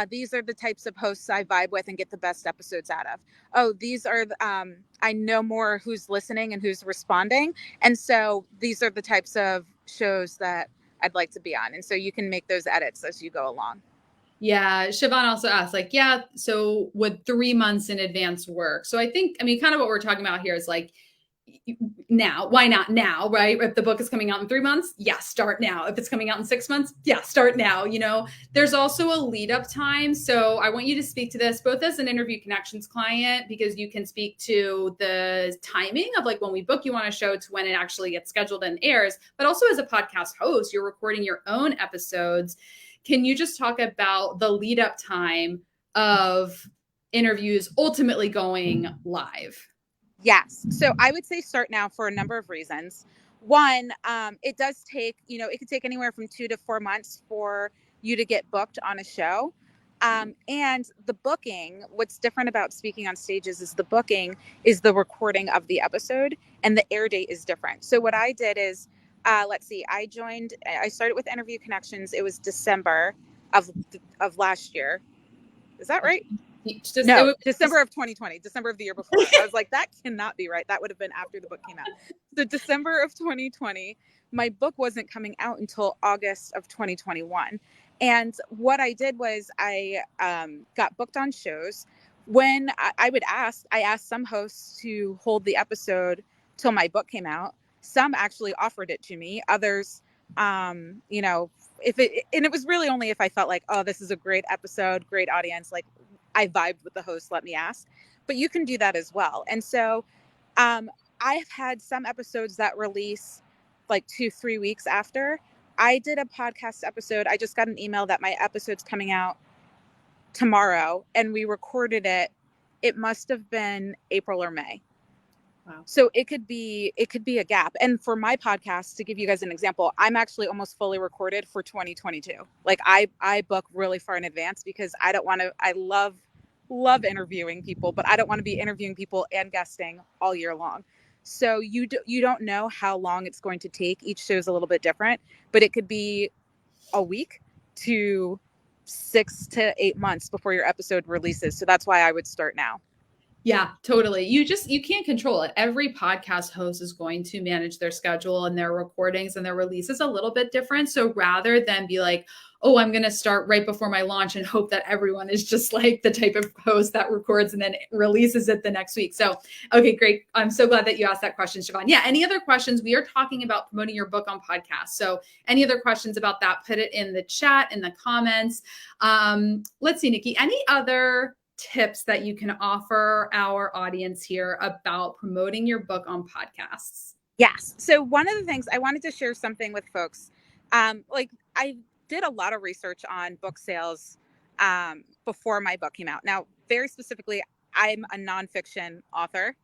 these are the types of hosts I vibe with and get the best episodes out of. Oh, these are, I know more who's listening and who's responding. And so these are the types of shows that I'd like to be on. And so you can make those edits as you go along. Yeah. Siobhan also asked, like, yeah, so would 3 months in advance work? So I think, I mean, kind of what we're talking about here is like, now, why not now, right? If the book is coming out in 3 months, yeah, start now. If it's coming out in 6 months, yeah, start now. You know, there's also a lead up time. So I want you to speak to this both as an Interview Connections client, because you can speak to the timing of like when we book you on a show to when it actually gets scheduled and airs, but also as a podcast host, you're recording your own episodes. Can you just talk about the lead up time of interviews ultimately going live? Yes. So I would say start now for a number of reasons. One, it does take, it could take anywhere from 2 to 4 months for you to get booked on a show. And the booking, what's different about speaking on stages is the booking is the recording of the episode, and the air date is different. So what I did is, I started with Interview Connections. It was December of last year. Is that right? December of 2020, December of the year before. I was like, that cannot be right. That would have been after the book came out. So December of 2020, my book wasn't coming out until August of 2021. And what I did was I got booked on shows. When I asked some hosts to hold the episode till my book came out. Some actually offered it to me. Others, and it was really only if I felt like, oh, this is a great episode, great audience, like I vibed with the host, let me ask. But you can do that as well. And so I've had some episodes that release like 2-3 weeks after. I did a podcast episode. I just got an email that my episode's coming out tomorrow, and we recorded it. It must have been April or May. Wow. So it could be a gap. And for my podcast, to give you guys an example, I'm actually almost fully recorded for 2022. Like I book really far in advance, because I love interviewing people, but I don't want to be interviewing people and guesting all year long. So you don't know how long it's going to take. Each show is a little bit different, but it could be a week to 6 to 8 months before your episode releases. So that's why I would start now. Yeah, totally. You can't control it. Every podcast host is going to manage their schedule and their recordings and their releases a little bit different. So rather than be like, oh, I'm going to start right before my launch and hope that everyone is just like the type of host that records and then releases it the next week. So, okay, great. I'm so glad that you asked that question, Siobhan. Yeah. Any other questions? We are talking about promoting your book on podcasts. So any other questions about that, put it in the chat, in the comments. Let's see, Nikki, any other tips that you can offer our audience here about promoting your book on podcasts? Yes. So one of the things I wanted to share something with folks, like I did a lot of research on book sales before my book came out. Now, very specifically, I'm a nonfiction author,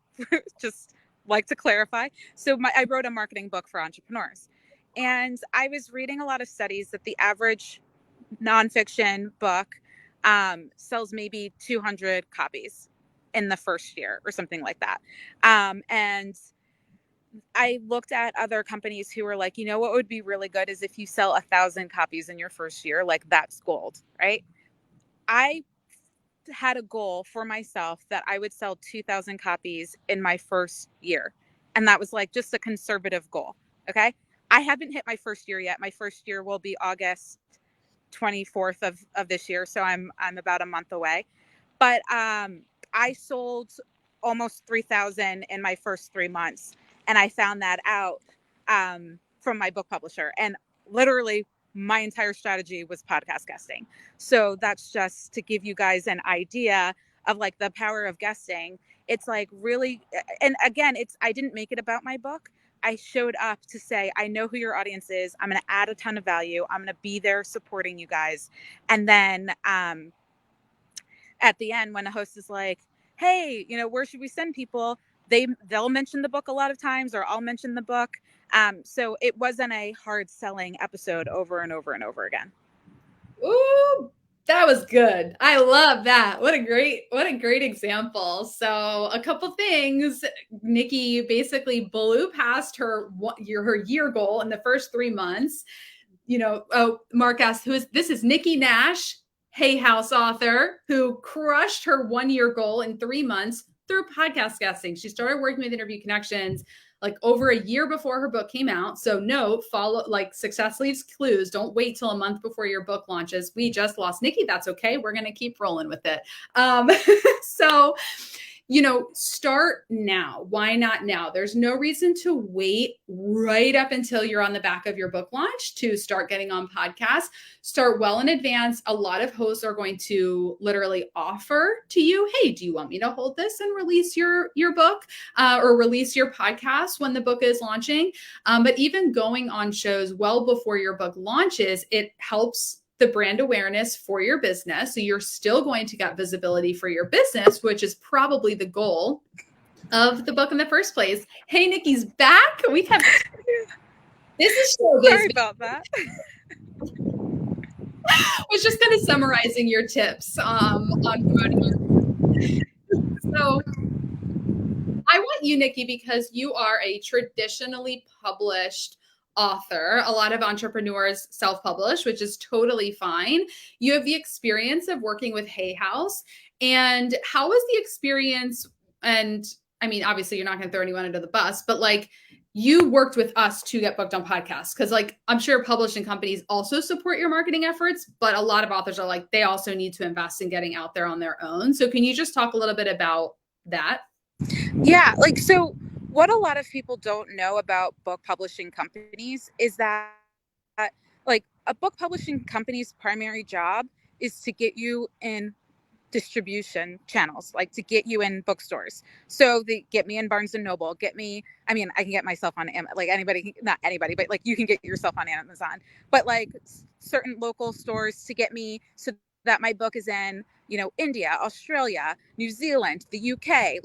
just like to clarify. So I wrote a marketing book for entrepreneurs. And I was reading a lot of studies that the average nonfiction book sells maybe 200 copies in the first year or something like that. And I looked at other companies who were like, what would be really good is if you sell 1,000 copies in your first year, like that's gold, right? I had a goal for myself that I would sell 2,000 copies in my first year. And that was like just a conservative goal. Okay. I haven't hit my first year yet. My first year will be August 24th of this year. So I'm about a month away, but I sold almost 3,000 in my first 3 months. And I found that out from my book publisher. And literally my entire strategy was podcast guesting. So that's just to give you guys an idea of like the power of guesting. It's like really, and again, I didn't make it about my book. I showed up to say, I know who your audience is. I'm going to add a ton of value. I'm going to be there supporting you guys. And then at the end, when a host is like, hey, where should we send people? They'll mention the book a lot of times, or I'll mention the book. So it wasn't a hard selling episode over and over and over again. Ooh, that was good. I love that. What a great example. So a couple things. Nikki basically blew past her year goal in the first 3 months. Mark asked, this is Nikki Nash, Hay House author, who crushed her 1-year goal in 3 months through podcast guesting. She started working with Interview Connections like over a year before her book came out. So success leaves clues. Don't wait till a month before your book launches. We just lost Nikki. That's okay. We're going to keep rolling with it. So, start now. Why not now? There's no reason to wait right up until you're on the back of your book launch to start getting on podcasts. Start well in advance. A lot of hosts are going to literally offer to you, hey, do you want me to hold this and release your book or release your podcast when the book is launching? But even going on shows well before your book launches, it helps the brand awareness for your business. So you're still going to get visibility for your business, which is probably the goal of the book in the first place. Hey, Nikki's back. This is showbiz. Sorry about that. I was just kind of summarizing your tips on promoting your. So I want you, Nikki, because you are a traditionally published author. A lot of entrepreneurs self-publish, which is totally fine. You have the experience of working with Hay House. And how was the experience? And I mean, obviously you're not going to throw anyone under the bus, but like you worked with us to get booked on podcasts. Cause like, I'm sure publishing companies also support your marketing efforts, but a lot of authors are like, they also need to invest in getting out there on their own. So can you just talk a little bit about that? Yeah. So what a lot of people don't know about book publishing companies is that like a book publishing company's primary job is to get you in distribution channels, like to get you in bookstores. So they get me in Barnes and Noble, I can get myself on like anybody, not anybody, but like you can get yourself on Amazon, but like certain local stores to get me so that my book is in, India, Australia, New Zealand, the UK,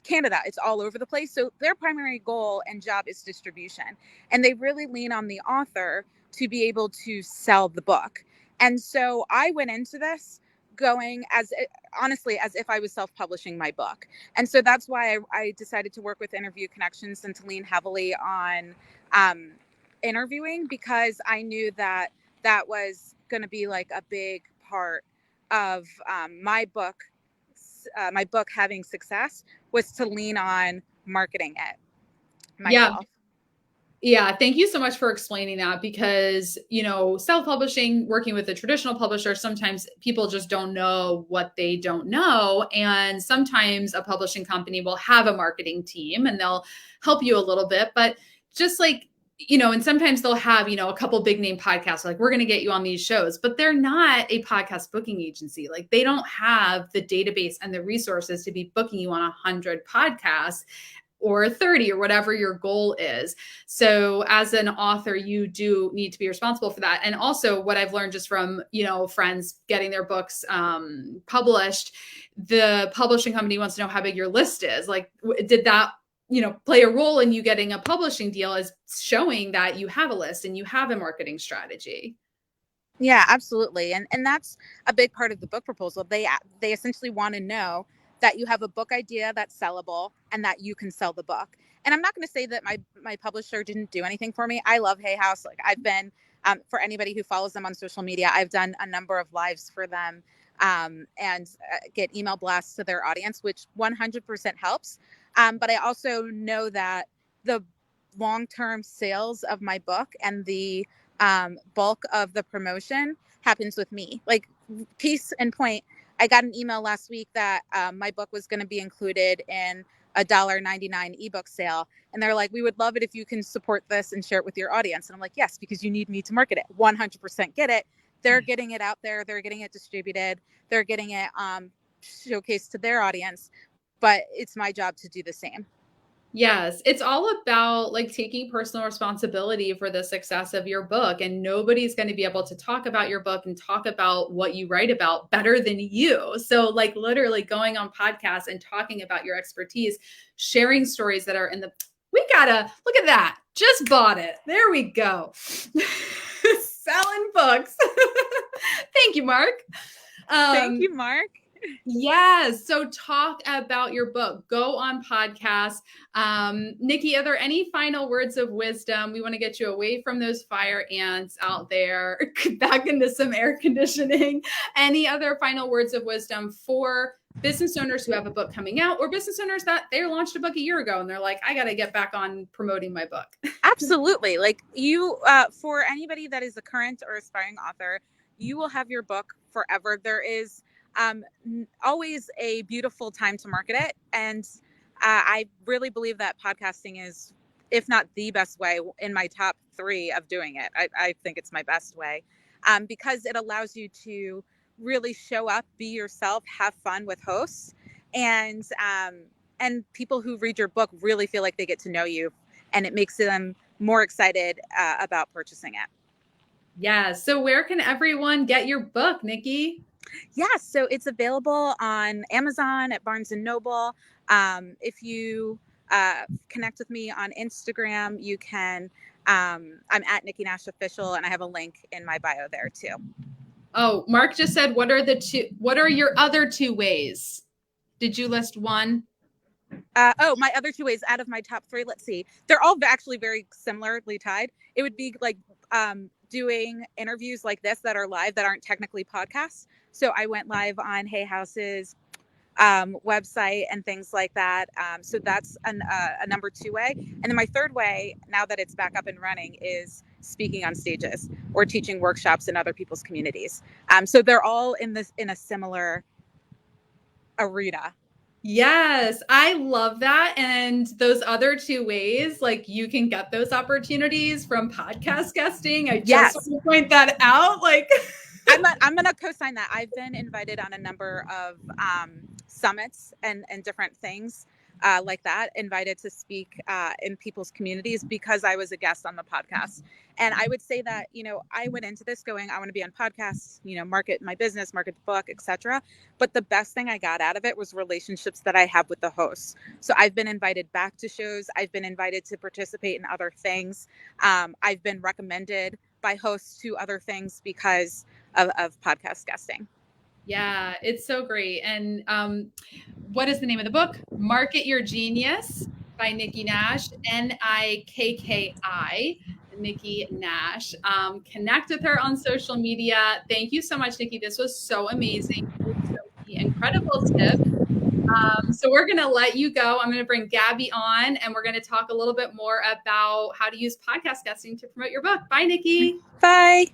Canada, it's all over the place. So their primary goal and job is distribution. And they really lean on the author to be able to sell the book. And so I went into this going as if I was self-publishing my book. And so that's why I decided to work with Interview Connections and to lean heavily on interviewing, because I knew that was going to be like a big part of my book having success, was to lean on marketing it myself. Yeah. Thank you so much for explaining that, because, self-publishing, working with a traditional publisher, sometimes people just don't know what they don't know. And sometimes a publishing company will have a marketing team and they'll help you a little bit, but just like, and sometimes they'll have, a couple big name podcasts, like we're going to get you on these shows, but they're not a podcast booking agency. Like they don't have the database and the resources to be booking you on 100 podcasts or 30 or whatever your goal is. So as an author, you do need to be responsible for that. And also what I've learned just from, friends getting their books published, the publishing company wants to know how big your list is. Like, did that play a role in you getting a publishing deal, is showing that you have a list and you have a marketing strategy? Yeah, absolutely. And that's a big part of the book proposal. They essentially want to know that you have a book idea that's sellable and that you can sell the book. And I'm not going to say that my publisher didn't do anything for me. I love Hay House. Like I've been, for anybody who follows them on social media, I've done a number of lives for them and get email blasts to their audience, which 100% helps. But I also know that the long-term sales of my book and the bulk of the promotion happens with me. Like case in point, I got an email last week that my book was going to be included in $1.99 ebook sale. And they're like, we would love it if you can support this and share it with your audience. And I'm like, yes, because you need me to market it. 100% get it. They're getting it out there. They're getting it distributed. They're getting it showcased to their audience. But it's my job to do the same. Yes, it's all about like taking personal responsibility for the success of your book, and nobody's going to be able to talk about your book and talk about what you write about better than you. So like literally going on podcasts and talking about your expertise, sharing stories that are in the, we gotta look at that. Just bought it. There we go. Selling books. Thank you, Mark. Thank you, Mark. Yes. So talk about your book. Go on podcasts. Nikki, are there any final words of wisdom? We want to get you away from those fire ants out there, back into some air conditioning. Any other final words of wisdom for business owners who have a book coming out, or business owners that they launched a book a year ago and they're like, I got to get back on promoting my book? Absolutely. Like you, for anybody that is a current or aspiring author, you will have your book forever. There is always a beautiful time to market it. And I really believe that podcasting is, if not the best way, in my top 3 of doing it. I think it's my best way because it allows you to really show up, be yourself, have fun with hosts, and people who read your book really feel like they get to know you, and it makes them more excited about purchasing it. Yeah. So where can everyone get your book, Nikki? Yeah, so it's available on Amazon, at Barnes & Noble. If you connect with me on Instagram, you can, I'm at Nikki Nash Official, and I have a link in my bio there too. Oh, Mark just said, what are your other 2 ways? Did you list one? My other 2 ways out of my top 3, let's see. They're all actually very similarly tied. It would be like doing interviews like this that are live, that aren't technically podcasts. So I went live on Hay House's website and things like that. So that's a number 2 way. And then my 3rd way, now that it's back up and running, is speaking on stages or teaching workshops in other people's communities. So they're all in a similar arena. Yes, I love that. And those other 2 ways, like you can get those opportunities from podcast guesting. I just want to point that out. Like I'm going to co-sign that. I've been invited on a number of summits and different things like that, invited to speak in people's communities because I was a guest on the podcast. And I would say that, I went into this going, I want to be on podcasts, market my business, market the book, etc. But the best thing I got out of it was relationships that I have with the hosts. So I've been invited back to shows. I've been invited to participate in other things. I've been recommended by hosts to other things because of podcast guesting. Yeah, it's so great. And what is the name of the book? Market Your Genius by Nikki Nash, Nikki, Nikki Nash. Connect with her on social media. Thank you so much, Nikki. This was so amazing. So incredible tip. So we're going to let you go. I'm going to bring Gabby on, and we're going to talk a little bit more about how to use podcast guesting to promote your book. Bye, Nikki. Bye.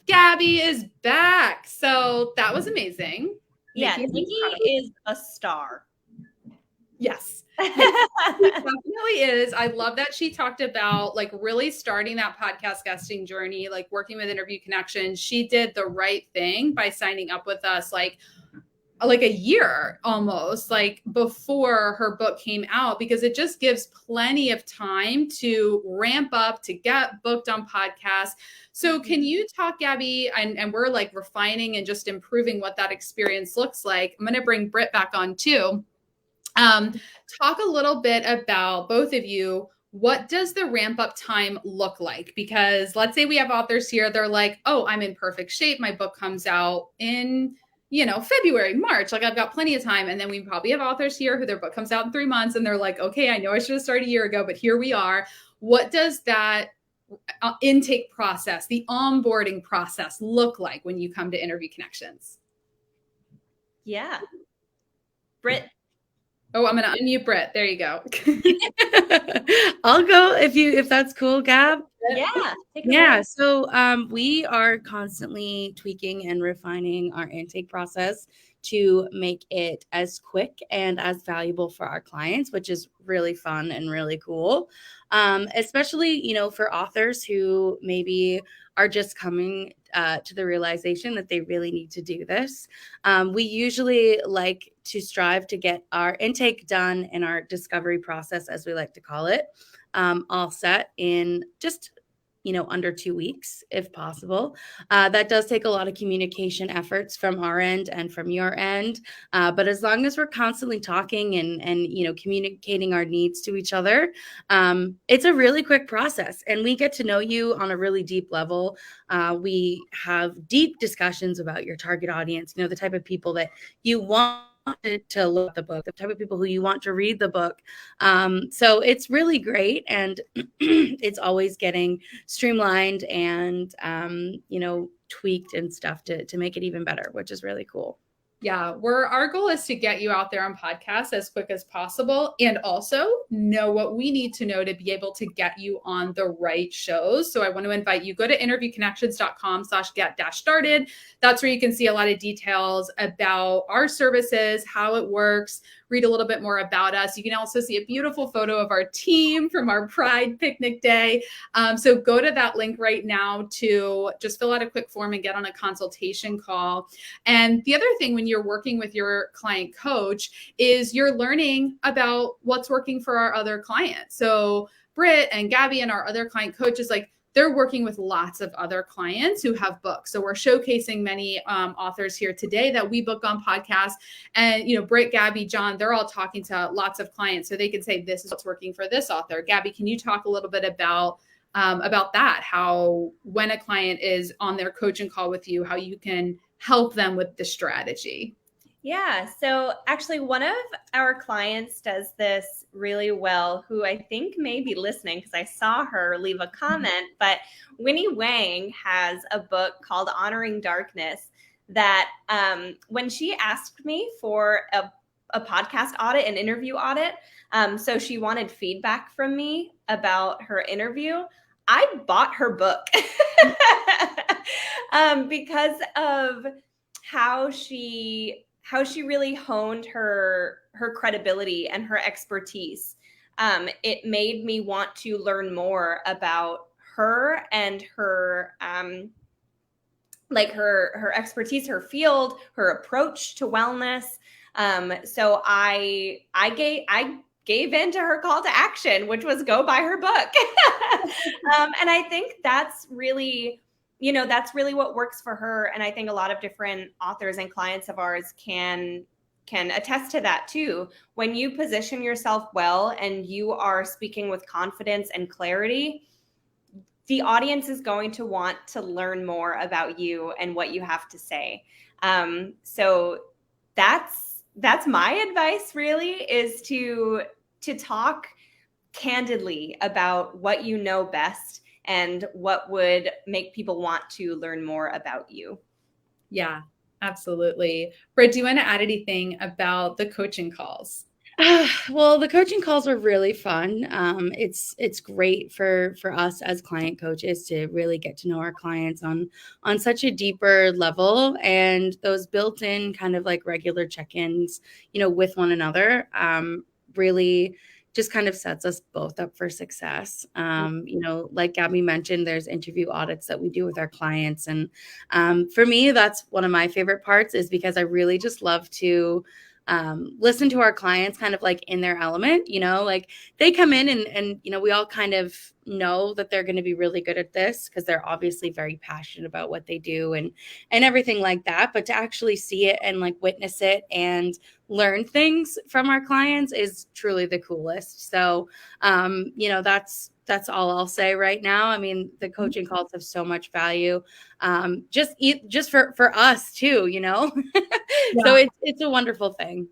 Gabby is back. So that was amazing. Yeah, Nikki is a star. Yes. She definitely is. I love that she talked about like really starting that podcast guesting journey, like working with Interview Connections. She did the right thing by signing up with us like a year almost like before her book came out, because it just gives plenty of time to ramp up, to get booked on podcasts. So can you talk, Gabby, and we're like refining and just improving what that experience looks like. I'm going to bring Britt back on too. Talk a little bit about, both of you, what does the ramp up time look like? Because let's say we have authors here, they're like, oh, I'm in perfect shape. My book comes out in, February, March, like I've got plenty of time. And then we probably have authors here who their book comes out in 3 months and they're like, okay, I know I should have started a year ago, but here we are. What does that intake process, the onboarding process look like when you come to Interview Connections? Yeah. Britt. Oh, I'm going to unmute Britt. There you go. I'll go if that's cool, Gab. Yeah. So we are constantly tweaking and refining our intake process to make it as quick and as valuable for our clients, which is really fun and really cool. Especially, for authors who maybe are just coming to the realization that they really need to do this. We usually like to strive to get our intake done and our discovery process, as we like to call it, all set in just under 2 weeks, if possible. That does take a lot of communication efforts from our end and from your end. But as long as we're constantly talking and communicating our needs to each other, it's a really quick process. And we get to know you on a really deep level. We have deep discussions about your target audience, the type of people that you want to look at the book, the type of people who you want to read the book. So it's really great. And it's always getting streamlined and, tweaked and stuff to make it even better, which is really cool. Yeah, our goal is to get you out there on podcasts as quick as possible and also know what we need to know to be able to get you on the right shows. So I want to invite you, go to interviewconnections.com/get-started. That's where you can see a lot of details about our services, how it works, read a little bit more about us. You can also see a beautiful photo of our team from our Pride picnic day. So go to that link right now to just fill out a quick form and get on a consultation call. And the other thing when you're working with your client coach is you're learning about what's working for our other clients. So Britt and Gabby and our other client coaches, they're working with lots of other clients who have books. So we're showcasing many authors here today that we book on podcasts. And, Britt, Gabby, John, they're all talking to lots of clients. So they can say, this is what's working for this author. Gabby, can you talk a little bit about that? How, when a client is on their coaching call with you, how you can help them with the strategy? Yeah. So actually one of our clients does this really well, who I think may be listening because I saw her leave a comment, but Winnie Wang has a book called Honoring Darkness that when she asked me for a podcast audit, an interview audit, so she wanted feedback from me about her interview, I bought her book because of how she really honed her credibility and her expertise. It made me want to learn more about her and her her expertise, her field, her approach to wellness. So I gave in to her call to action, which was go buy her book. And I think that's really what works for her. And I think a lot of different authors and clients of ours can attest to that too. When you position yourself well and you are speaking with confidence and clarity, the audience is going to want to learn more about you and what you have to say. So that's my advice really, is to talk candidly about what you know best and what would make people want to learn more about you. Yeah, absolutely. Britt, do you want to add anything about the coaching calls? Well, the coaching calls are really fun. It's great for us as client coaches to really get to know our clients on such a deeper level, and those built-in kind of regular check-ins, with one another, really just kind of sets us both up for success. Like Gabby mentioned, there's interview audits that we do with our clients. And for me, that's one of my favorite parts, is because I really just love to listen to our clients kind of in their element. They come in and we all kind of know that they're going to be really good at this because they're obviously very passionate about what they do and everything like that. But to actually see it and witness it and learn things from our clients is truly the coolest. So, that's all I'll say right now. I mean, the coaching calls have so much value, just for us too, Yeah. So it's a wonderful thing.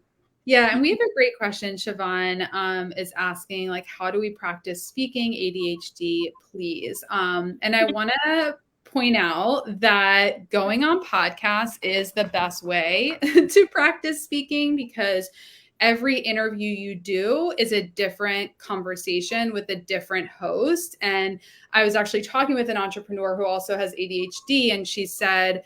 Yeah. And we have a great question. Siobhan is asking, how do we practice speaking ADHD, please? And I want to point out that going on podcasts is the best way to practice speaking, because every interview you do is a different conversation with a different host. And I was actually talking with an entrepreneur who also has ADHD, and she said,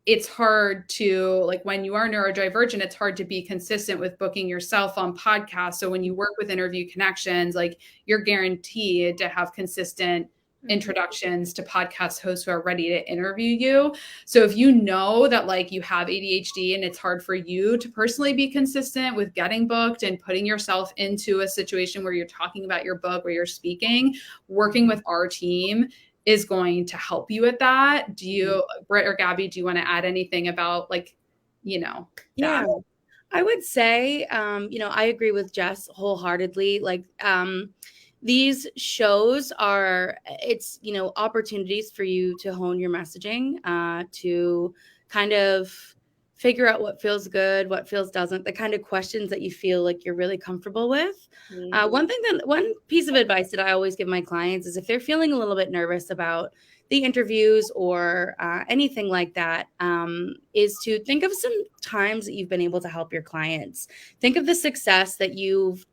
it's hard to, like, when you are neurodivergent, it's hard to be consistent with booking yourself on podcasts. So when you work with Interview Connections, like, you're guaranteed to have consistent introductions to podcast hosts who are ready to interview you. So if you know that, like, you have ADHD and it's hard for you to personally be consistent with getting booked and putting yourself into a situation where you're talking about your book, where you're speaking, working with our team is going to help you with that. Do you, Britt or Gabby, do you want to add anything about, like, that? Yeah, I would say, I agree with Jess wholeheartedly. Like, these shows are, it's, opportunities for you to hone your messaging, to kind of figure out what feels good, what feels doesn't, the kind of questions that you feel like you're really comfortable with. One piece of advice that I always give my clients is if they're feeling a little bit nervous about the interviews or anything like that, is to think of some times that you've been able to help your clients. Think of the success that you've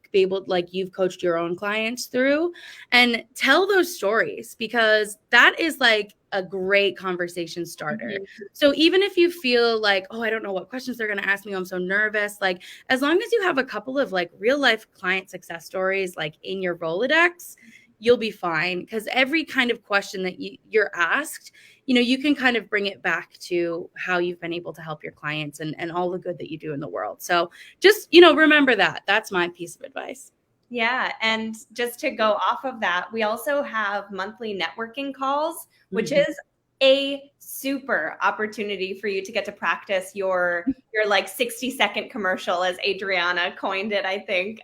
coached your own clients through, and tell those stories, because that is like a great conversation starter. So even if you feel like, oh, I don't know what questions they're going to ask me, I'm so nervous, like, as long as you have a couple of like real life client success stories like in your Rolodex, you'll be fine. Because every kind of question that you're asked, you can kind of bring it back to how you've been able to help your clients and all the good that you do in the world. So just, remember that. That's my piece of advice. Yeah. And just to go off of that, we also have monthly networking calls, which is a super opportunity for you to get to practice your like 60-second commercial, as Adriana coined it, I think.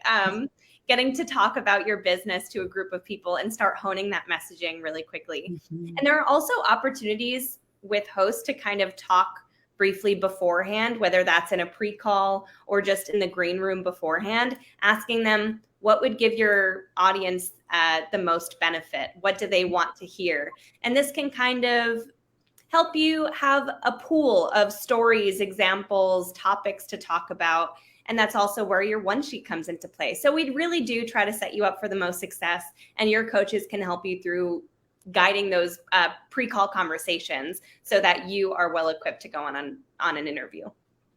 Getting to talk about your business to a group of people and start honing that messaging really quickly. And there are also opportunities with hosts to kind of talk briefly beforehand, whether that's in a pre-call or just in the green room beforehand, asking them what would give your audience the most benefit? What do they want to hear? And this can kind of help you have a pool of stories, examples, topics to talk about. And that's also where your one sheet comes into play. So we really do try to set you up for the most success, and your coaches can help you through guiding those pre-call conversations so that you are well equipped to go on an interview.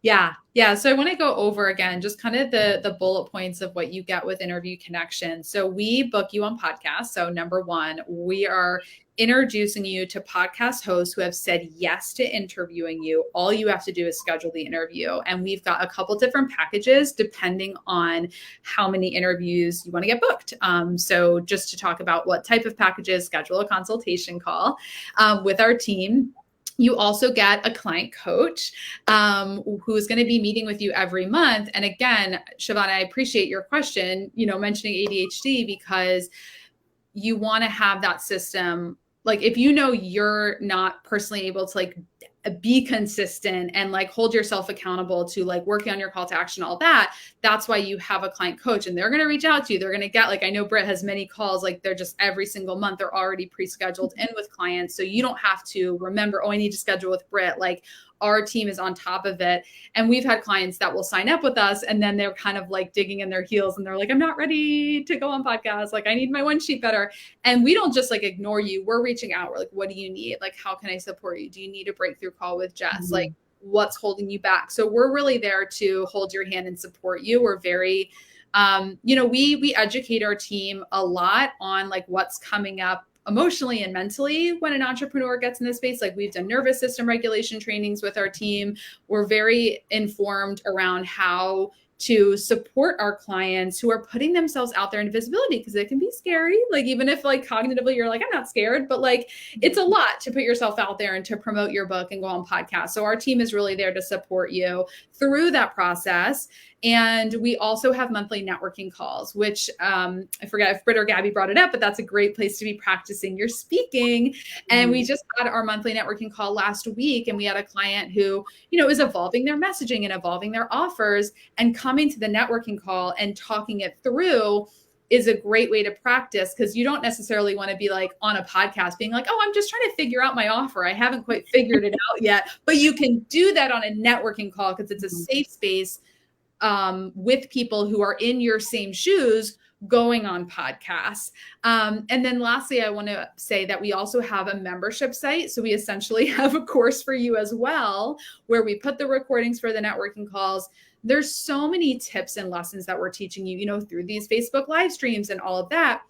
Yeah. So I want to go over again, just kind of the bullet points of what you get with Interview Connection. So we book you on podcasts. So number one, we are introducing you to podcast hosts who have said yes to interviewing you. All you have to do is schedule the interview. And we've got a couple different packages depending on how many interviews you want to get booked. So just to talk about what type of packages, schedule a consultation call with our team. You also get a client coach who is going to be meeting with you every month. And again, Siobhan, I appreciate your question, mentioning ADHD, because you want to have that system. Like, if you're not personally able to like be consistent and like hold yourself accountable to like working on your call to action, all that, that's why you have a client coach, and they're going to reach out to you. They're going to get, like, I know Britt has many calls, like they're just every single month, they're already pre-scheduled in with clients. So you don't have to remember, oh, I need to schedule with Britt. Like, our team is on top of it. And we've had clients that will sign up with us, and then they're kind of like digging in their heels and they're like, I'm not ready to go on podcasts. Like, I need my one sheet better. And we don't just like ignore you. We're reaching out. We're like, what do you need? Like, how can I support you? Do you need a breakthrough call with Jess? Like, what's holding you back? So we're really there to hold your hand and support you. We're very, we educate our team a lot on like what's coming up emotionally and mentally when an entrepreneur gets in this space. Like, we've done nervous system regulation trainings with our team. We're very informed around how to support our clients who are putting themselves out there in visibility, because it can be scary. Like, even if like cognitively you're like, I'm not scared, but like, it's a lot to put yourself out there and to promote your book and go on podcasts. So our team is really there to support you through that process. And we also have monthly networking calls, which I forget if Britt or Gabby brought it up, but that's a great place to be practicing your speaking. And we just had our monthly networking call last week, and we had a client who, is evolving their messaging and evolving their offers, and coming to the networking call and talking it through is a great way to practice, because you don't necessarily want to be like on a podcast being like, oh, I'm just trying to figure out my offer. I haven't quite figured it out yet. But you can do that on a networking call, because it's a safe space with people who are in your same shoes, going on podcasts. And then lastly, I want to say that we also have a membership site. So we essentially have a course for you as well, where we put the recordings for the networking calls. There's so many tips and lessons that we're teaching you, through these Facebook live streams and all of that.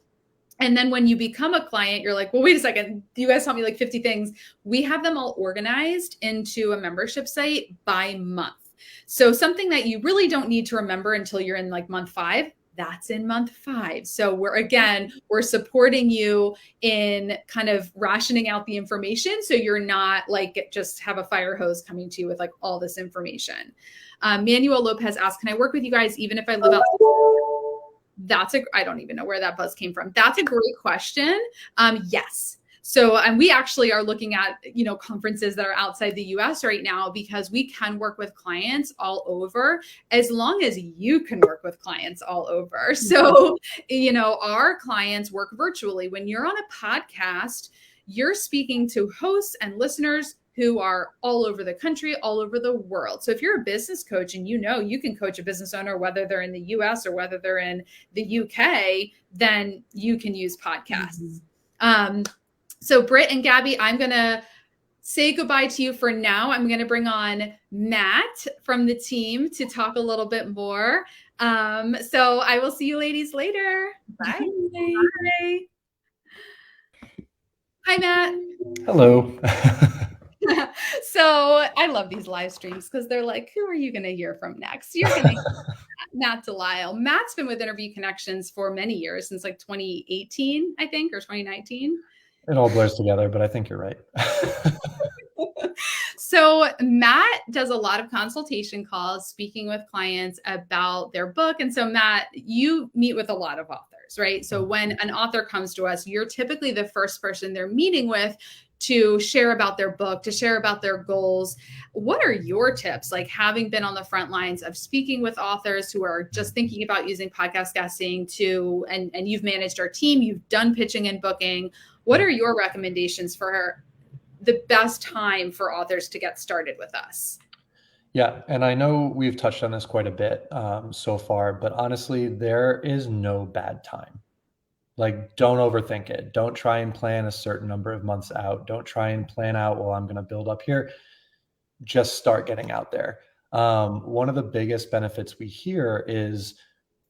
And then when you become a client, you're like, well, wait a second, you guys taught me like 50 things. We have them all organized into a membership site by month. So something that you really don't need to remember until you're in like month 5, that's in month 5. So we're supporting you in kind of rationing out the information. So you're not like, just have a fire hose coming to you with like all this information. Manuel Lopez asked, can I work with you guys even if I live out? I don't even know where that buzz came from. That's a great question. Yes. So, and we actually are looking at, conferences that are outside the US right now, because we can work with clients all over, as long as you can work with clients all over. So, our clients work virtually. When you're on a podcast, you're speaking to hosts and listeners who are all over the country, all over the world. So if you're a business coach and you can coach a business owner, whether they're in the US or whether they're in the UK, then you can use podcasts. So Britt and Gabby, I'm going to say goodbye to you for now. I'm going to bring on Matt from the team to talk a little bit more. So I will see you ladies later. Bye. Bye. Hi, Matt. Hello. So I love these live streams because they're like, who are you going to hear from next? You're going to hear Matt Delisle. Matt's been with Interview Connections for many years, since like 2018, I think, or 2019. It all blurs together, but I think you're right. So Matt does a lot of consultation calls, speaking with clients about their book. And so Matt, you meet with a lot of authors, right? So when an author comes to us, you're typically the first person they're meeting with to share about their book, to share about their goals. What are your tips, like having been on the front lines of speaking with authors who are just thinking about using podcast guesting and you've managed our team, you've done pitching and booking. What are your recommendations for the best time for authors to get started with us? Yeah, and I know we've touched on this quite a bit so far, but honestly, there is no bad time. Like, don't overthink it. Don't try and plan a certain number of months out. Don't try and plan out, well, I'm going to build up here. Just start getting out there. One of the biggest benefits we hear is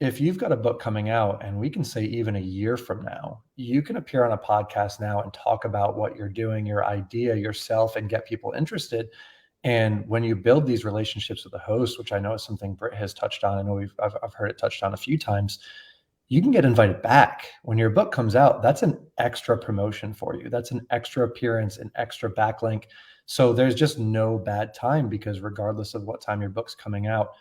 if you've got a book coming out, and we can say even a year from now, you can appear on a podcast now and talk about what you're doing, your idea, yourself, and get people interested. And when you build these relationships with the host, which I know is something Britt has touched on, I know I've heard it touched on a few times, you can get invited back. When your book comes out, that's an extra promotion for you. That's an extra appearance, an extra backlink. So there's just no bad time, because regardless of what time your book's coming out,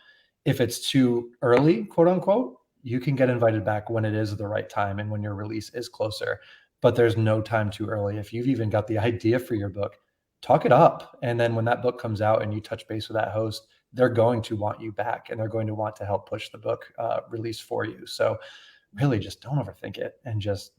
if it's too early, quote unquote, you can get invited back when it is the right time and when your release is closer. But there's no time too early. If you've even got the idea for your book, talk it up. And then when that book comes out and you touch base with that host, they're going to want you back, and they're going to want to help push the book release for you. So really just don't overthink it and just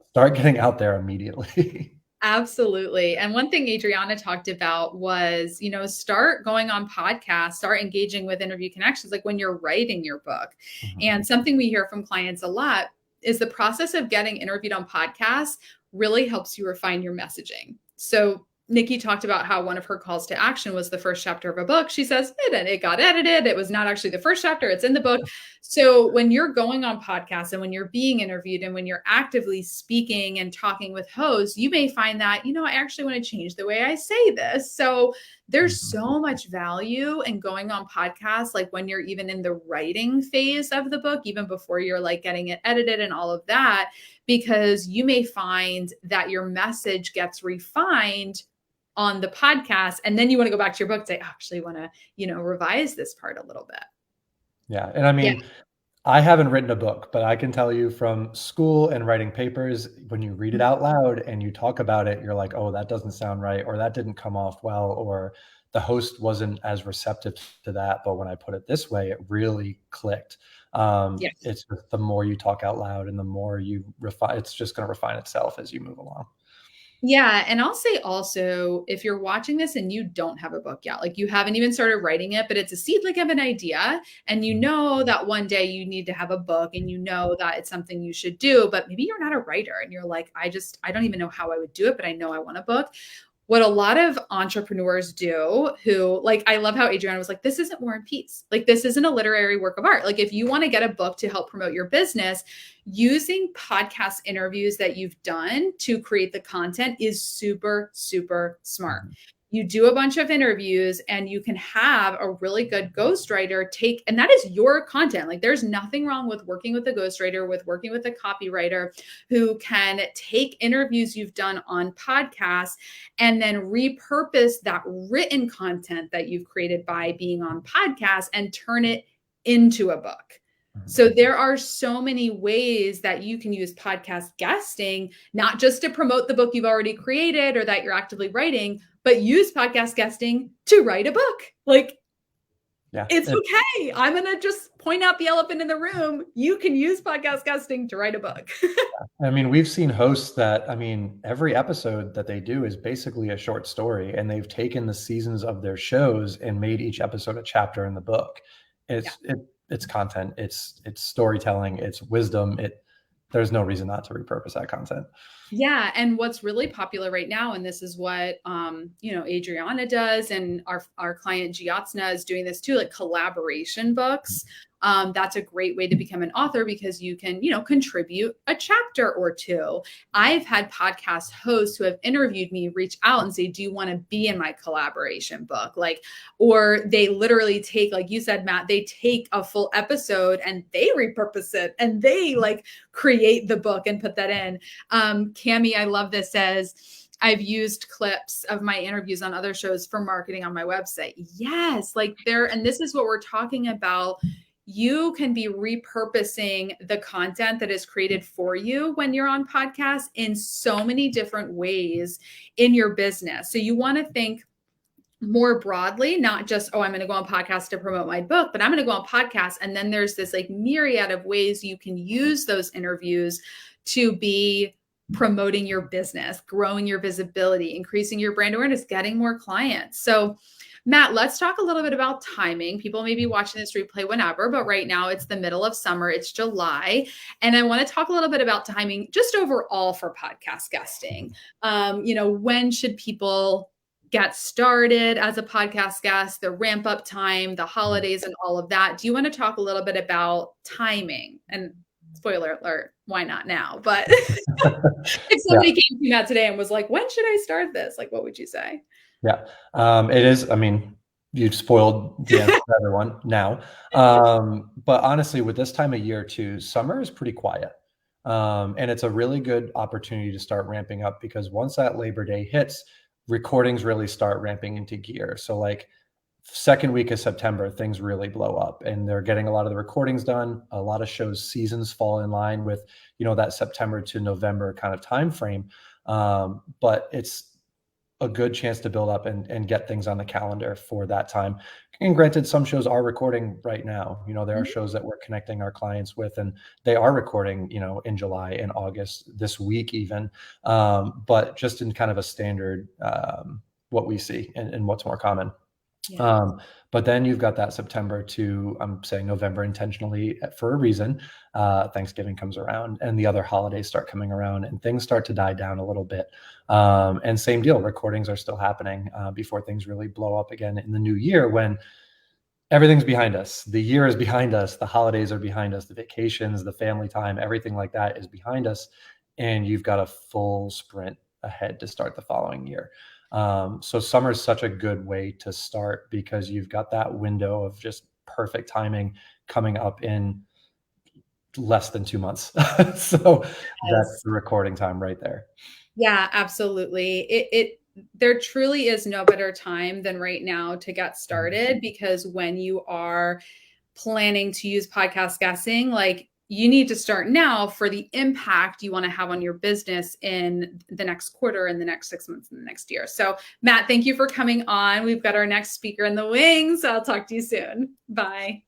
start getting out there immediately. Absolutely. And one thing Adriana talked about was, start going on podcasts, start engaging with Interview Connections, like when you're writing your book. Mm-hmm. And something we hear from clients a lot is the process of getting interviewed on podcasts really helps you refine your messaging. So Nikki talked about how one of her calls to action was the first chapter of a book. She says it got edited. It was not actually the first chapter. It's in the book. So when you're going on podcasts and when you're being interviewed and when you're actively speaking and talking with hosts, you may find that, I actually want to change the way I say this. So there's so much value in going on podcasts, like when you're even in the writing phase of the book, even before you're like getting it edited and all of that, because you may find that your message gets refined on the podcast. And then you want to go back to your book and say, I actually want to, revise this part a little bit. Yeah. And I mean, I haven't written a book, but I can tell you from school and writing papers, when you read it out loud and you talk about it, you're like, oh, that doesn't sound right, or that didn't come off well, or the host wasn't as receptive to that. But when I put it this way, it really clicked. It's the more you talk out loud and the more you refine, it's just going to refine itself as you move along. Yeah. And I'll say also, if you're watching this and you don't have a book yet, like you haven't even started writing it, but it's a seedling of an idea, and you know that one day you need to have a book and you know that it's something you should do, but maybe you're not a writer and you're like, I don't even know how I would do it, but I know I want a book. What a lot of entrepreneurs do who, like, I love how Adriana was like, this isn't War and Peace. Like, this isn't a literary work of art. Like, if you want to get a book to help promote your business, using podcast interviews that you've done to create the content is super, super smart. You do a bunch of interviews and you can have a really good ghostwriter take, and that is your content. Like, there's nothing wrong with working with a ghostwriter, with working with a copywriter who can take interviews you've done on podcasts and then repurpose that written content that you've created by being on podcasts and turn it into a book. So there are so many ways that you can use podcast guesting, not just to promote the book you've already created or that you're actively writing, but use podcast guesting to write a book. Like, it's okay. I'm going to just point out the elephant in the room. You can use podcast guesting to write a book. I mean, we've seen hosts that, every episode that they do is basically a short story, and they've taken the seasons of their shows and made each episode a chapter in the book. It's content, it's storytelling, it's wisdom. There's no reason not to repurpose that content. Yeah. And what's really popular right now, and this is what, Adriana does, and our client Giatsna is doing this too, like collaboration books. That's a great way to become an author because you can, contribute a chapter or two. I've had podcast hosts who have interviewed me reach out and say, do you want to be in my collaboration book? Like, or they literally take, like you said, Matt, they take a full episode and they repurpose it and they like create the book and put that in. Cami, I love this, says, I've used clips of my interviews on other shows for marketing on my website. Yes, and this is what we're talking about. You can be repurposing the content that is created for you when you're on podcasts in so many different ways in your business. So you want to think more broadly, not just, I'm going to go on podcasts to promote my book, but I'm going to go on podcasts. And then there's this like myriad of ways you can use those interviews to be promoting your business, growing your visibility, increasing your brand awareness, getting more clients. So Matt, let's talk a little bit about timing. People may be watching this replay whenever, but right now it's the middle of summer. It's July. And I want to talk a little bit about timing just overall for podcast guesting. When should people get started as a podcast guest, the ramp up time, the holidays and all of that? Do you want to talk a little bit about timing? And spoiler alert, why not now? But if somebody came to you today and was like, when should I start this? Like, what would you say? Yeah, it is. You've spoiled the answer for everyone now. But honestly, with this time of year too, summer is pretty quiet. And it's a really good opportunity to start ramping up because once that Labor Day hits, recordings really start ramping into gear. So like second week of September, things really blow up and they're getting a lot of the recordings done. A lot of shows seasons fall in line with, that September to November kind of time frame. But it's a good chance to build up and get things on the calendar for that time. And granted, some shows are recording right now. There are shows that we're connecting our clients with, and they are recording, in July and August, this week even. But just in kind of a standard, what we see and what's more common. Yeah. But then you've got that September to, I'm saying November intentionally for a reason. Thanksgiving comes around and the other holidays start coming around and things start to die down a little bit. And same deal, recordings are still happening before things really blow up again in the new year when everything's behind us. The year is behind us. The holidays are behind us. The vacations, the family time, everything like that is behind us. And you've got a full sprint ahead to start the following year. So summer is such a good way to start because you've got that window of just perfect timing coming up in less than 2 months. So that's the recording time right there. Yeah, absolutely. There truly is no better time than right now to get started because when you are planning to use podcast guesting, like you need to start now for the impact you want to have on your business in the next quarter, in the next 6 months, in the next year. So Matt, thank you for coming on. We've got our next speaker in the wings. I'll talk to you soon. Bye.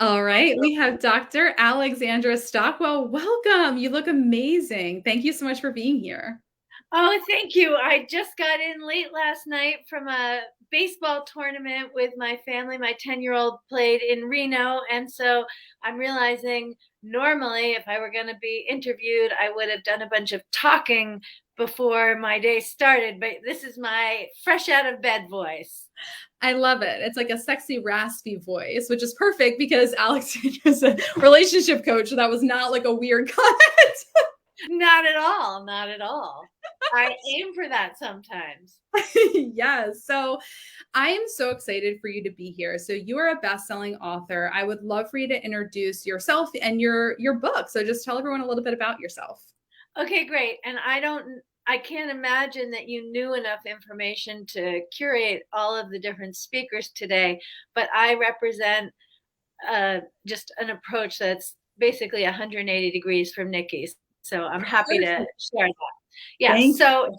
All right, we have Dr. Alexandra Stockwell. Welcome. You look amazing. Thank you so much for being here. Oh, thank you. I just got in late last night from a baseball tournament with my family. My 10-year-old played in Reno. And so I'm realizing normally if I were going to be interviewed, I would have done a bunch of talking before my day started. But this is my fresh out of bed voice. I love it. It's like a sexy, raspy voice, which is perfect because Alexandra's a relationship coach. So that was not like a weird comment. Not at all. Not at all. I aim for that sometimes. Yes. So I am so excited for you to be here. So you are a best-selling author. I would love for you to introduce yourself and your book. So just tell everyone a little bit about yourself. Okay, great. And I can't imagine that you knew enough information to curate all of the different speakers today, but I represent just an approach that's basically 180 degrees from Nikki's. So I'm happy to share that. Yeah, so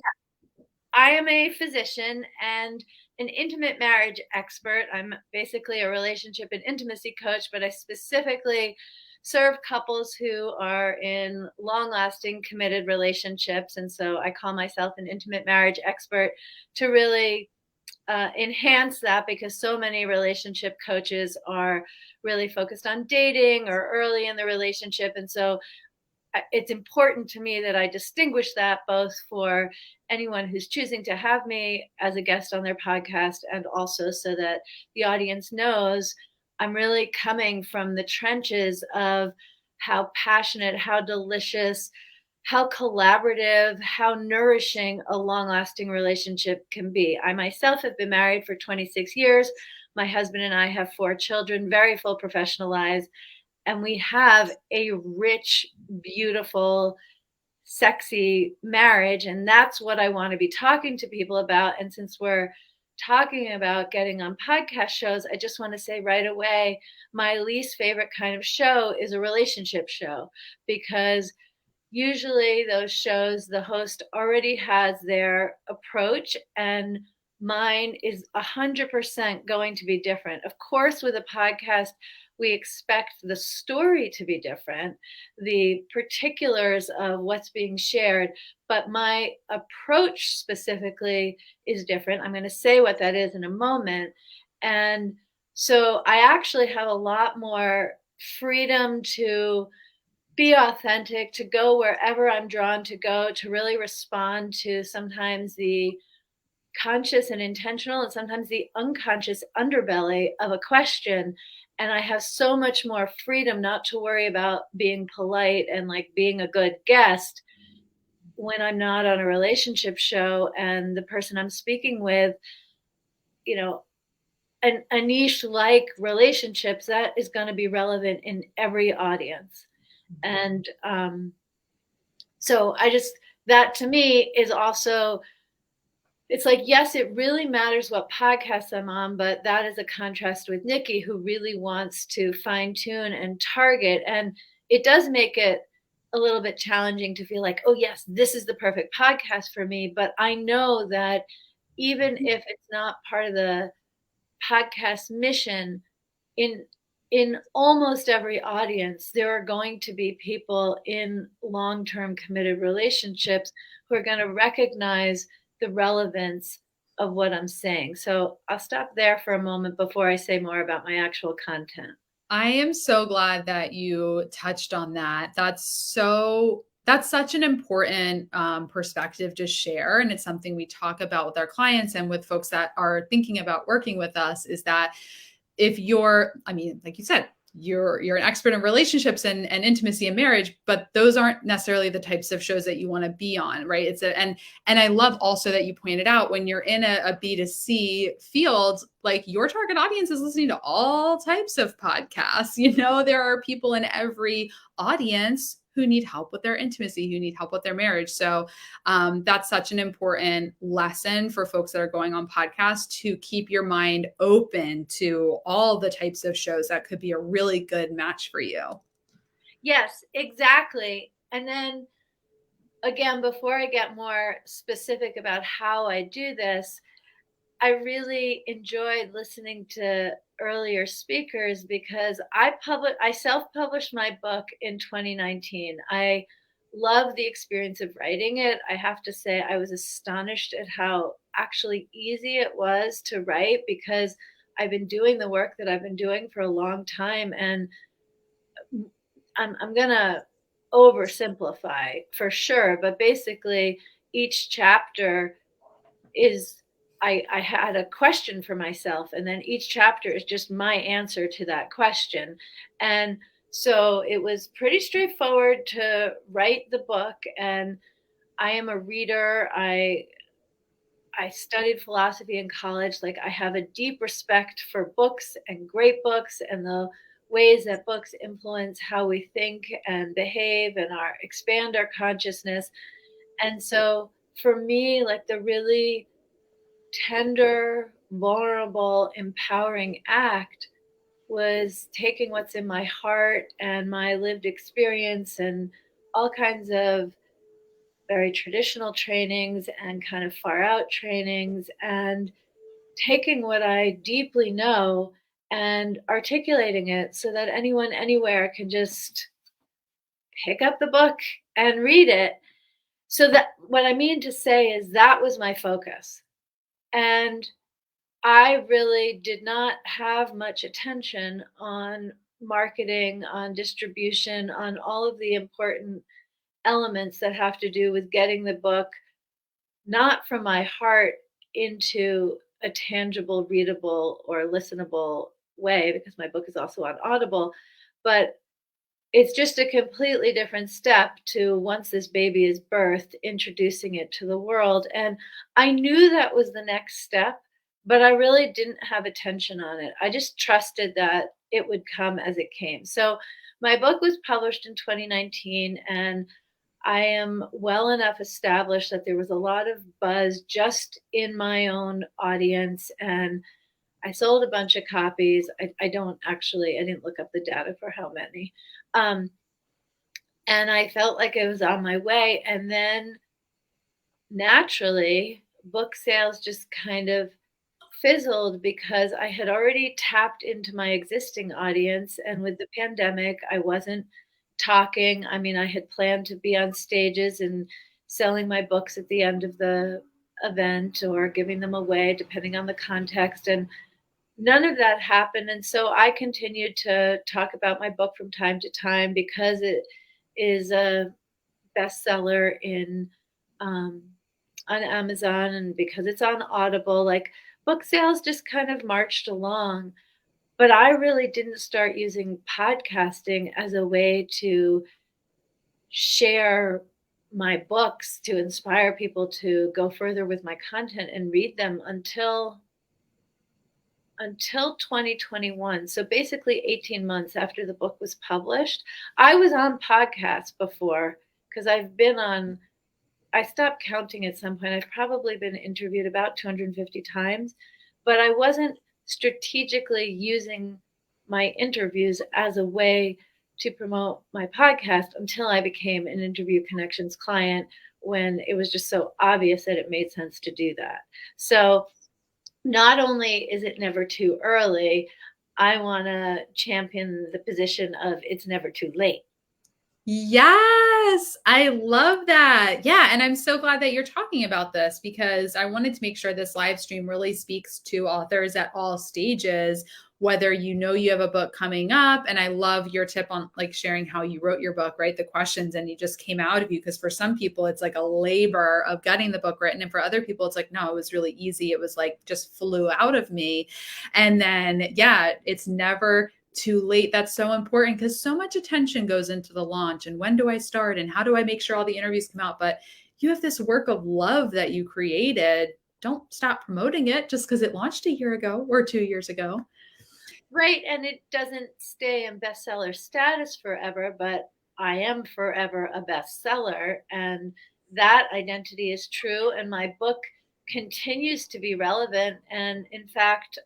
I am a physician and an intimate marriage expert. I'm basically a relationship and intimacy coach, but I specifically serve couples who are in long-lasting committed relationships. And so I call myself an intimate marriage expert to really enhance that, because so many relationship coaches are really focused on dating or early in the relationship. And so it's important to me that I distinguish that, both for anyone who's choosing to have me as a guest on their podcast, and also so that the audience knows I'm really coming from the trenches of how passionate, how delicious, how collaborative, how nourishing a long-lasting relationship can be. I myself have been married for 26 years. My husband and I have 4 children, very full professional lives. And we have a rich, beautiful, sexy marriage. And that's what I want to be talking to people about. And since we're talking about getting on podcast shows, I just want to say right away, my least favorite kind of show is a relationship show, because usually those shows, the host already has their approach, and mine is 100% going to be different. Of course, with a podcast, we expect the story to be different, the particulars of what's being shared, but my approach specifically is different. I'm going to say what that is in a moment. And so I actually have a lot more freedom to be authentic, to go wherever I'm drawn to go, to really respond to sometimes the conscious and intentional and sometimes the unconscious underbelly of a question. And I have so much more freedom not to worry about being polite and like being a good guest when I'm not on a relationship show and the person I'm speaking with, you know, a niche like relationships, that is going to be relevant in every audience. And so that to me is also, it's like, yes, it really matters what podcast I'm on, but that is a contrast with Nikki, who really wants to fine tune and target. And it does make it a little bit challenging to feel like, oh yes, this is the perfect podcast for me. But I know that even if it's not part of the podcast mission, in almost every audience, there are going to be people in long-term committed relationships who are going to recognize the relevance of what I'm saying. So I'll stop there for a moment before I say more about my actual content. I am so glad that you touched on that. That's such an important perspective to share. And it's something we talk about with our clients and with folks that are thinking about working with us, is that if you're, I mean, like you said, you're an expert in relationships and intimacy and marriage, but those aren't necessarily the types of shows that you want to be on, right? And I love also that you pointed out, when you're in a B2C field, like your target audience is listening to all types of podcasts. You know, there are people in every audience who need help with their intimacy, who need help with their marriage. So that's such an important lesson for folks that are going on podcasts, to keep your mind open to all the types of shows that could be a really good match for you. Yes, exactly. And then again, before I get more specific about how I do this, I really enjoyed listening to earlier speakers because I self-published my book in 2019. I love the experience of writing it. I have to say I was astonished at how actually easy it was to write because I've been doing the work that I've been doing for a long time, and I'm gonna oversimplify for sure, but basically each chapter is I had a question for myself, and then each chapter is just my answer to that question. And so it was pretty straightforward to write the book. And I am a reader. I studied philosophy in college. Like, I have a deep respect for books and great books and the ways that books influence how we think and behave and expand our consciousness. And so for me, like, the really tender, vulnerable, empowering act was taking what's in my heart and my lived experience and all kinds of very traditional trainings and kind of far out trainings, and taking what I deeply know and articulating it so that anyone anywhere can just pick up the book and read it. So that what I mean to say is that was my focus. And I really did not have much attention on marketing, on distribution, on all of the important elements that have to do with getting the book not from my heart into a tangible, readable, or listenable way, because my book is also on Audible. But it's just a completely different step to, once this baby is birthed, introducing it to the world. And I knew that was the next step, but I really didn't have attention on it. I just trusted that it would come as it came. So my book was published in 2019, and I am well enough established that there was a lot of buzz just in my own audience, and I sold a bunch of copies. I didn't look up the data for how many. And I felt like I was on my way. And then naturally, book sales just kind of fizzled because I had already tapped into my existing audience. And with the pandemic, I wasn't talking. I mean, I had planned to be on stages and selling my books at the end of the event or giving them away, depending on the context. And none of that happened. And so I continued to talk about my book from time to time because it is a bestseller on Amazon, and because it's on Audible. Like, book sales just kind of marched along. But I really didn't start using podcasting as a way to share my books, to inspire people to go further with my content and read them until 2021. So basically 18 months after the book was published. I was on podcasts before because I stopped counting at some point. I've probably been interviewed about 250 times, but I wasn't strategically using my interviews as a way to promote my podcast until I became an Interview Connections client, when it was just so obvious that it made sense to do that. So not only is it never too early, I want to champion the position of it's never too late. Yes, I love that. Yeah, and I'm so glad that you're talking about this, because I wanted to make sure this live stream really speaks to authors at all stages, whether you know you have a book coming up. And I love your tip on like sharing how you wrote your book, right? The questions, and you just came out of you, because for some people it's like a labor of getting the book written, and for other people it's like, no, it was really easy. It was like just flew out of me. And then yeah, it's never too late. That's so important, because so much attention goes into the launch, and when do I start, and how do I make sure all the interviews come out? But you have this work of love that you created. Don't stop promoting it just because it launched a year ago or 2 years ago. Right. And it doesn't stay in bestseller status forever, but I am forever a bestseller. And that identity is true. And my book continues to be relevant. And in fact,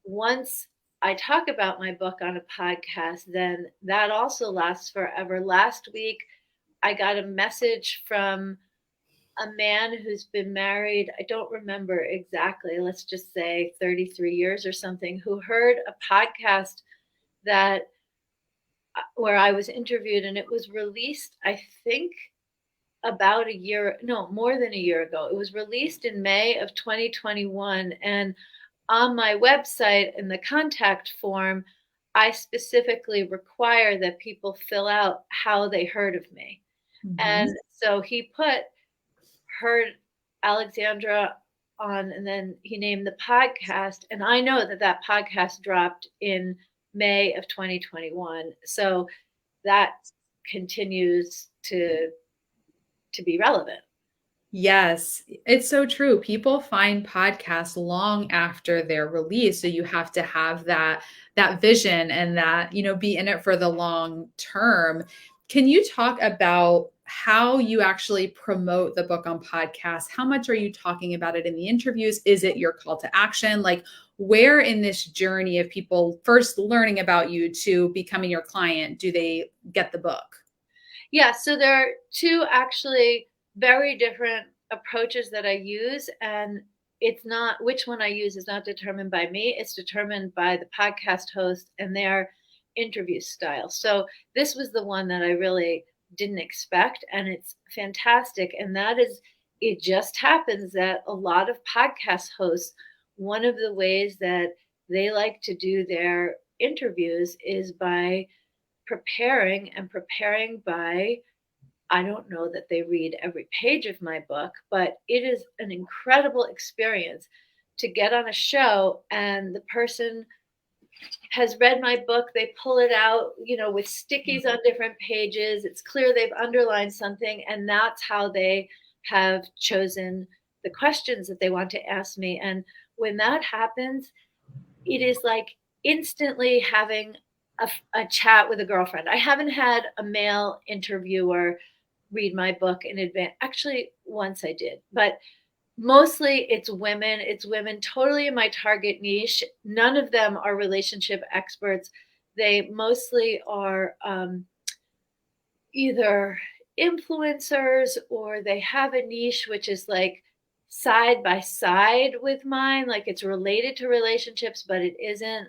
once I talk about my book on a podcast, then that also lasts forever. Last week, I got a message from a man who's been married, I don't remember exactly, let's just say 33 years or something, who heard a podcast that where I was interviewed, and it was released, I think, about a year, no, more than a year ago. It was released in May of 2021. And on my website in the contact form, I specifically require that people fill out how they heard of me. And so he heard Alexandra on, and then he named the podcast. And I know that podcast dropped in May of 2021. So that continues to be relevant. Yes, it's so true. People find podcasts long after they're released. So you have to have that vision and that, be in it for the long term. Can you talk about how you actually promote the book on podcasts? How much are you talking about it in the interviews? Is it your call to action? Like, where in this journey of people first learning about you to becoming your client do they get the book? Yeah, so there are two actually very different approaches that I use, and it's not, which one I use is not determined by me. It's determined by the podcast host and their interview style. So this was the one that I really didn't expect, and it's fantastic. And that is, it just happens that a lot of podcast hosts, one of the ways that they like to do their interviews is by preparing by, I don't know that they read every page of my book, but it is an incredible experience to get on a show and the person has read my book. They pull it out, with stickies on different pages. It's clear they've underlined something, and that's how they have chosen the questions that they want to ask me. And when that happens, it is like instantly having a chat with a girlfriend. I haven't had a male interviewer read my book in advance. Actually, once I did, but mostly it's women. It's women totally in my target niche. None of them are relationship experts. They mostly are either influencers, or they have a niche which is like side by side with mine, like it's related to relationships, but it isn't.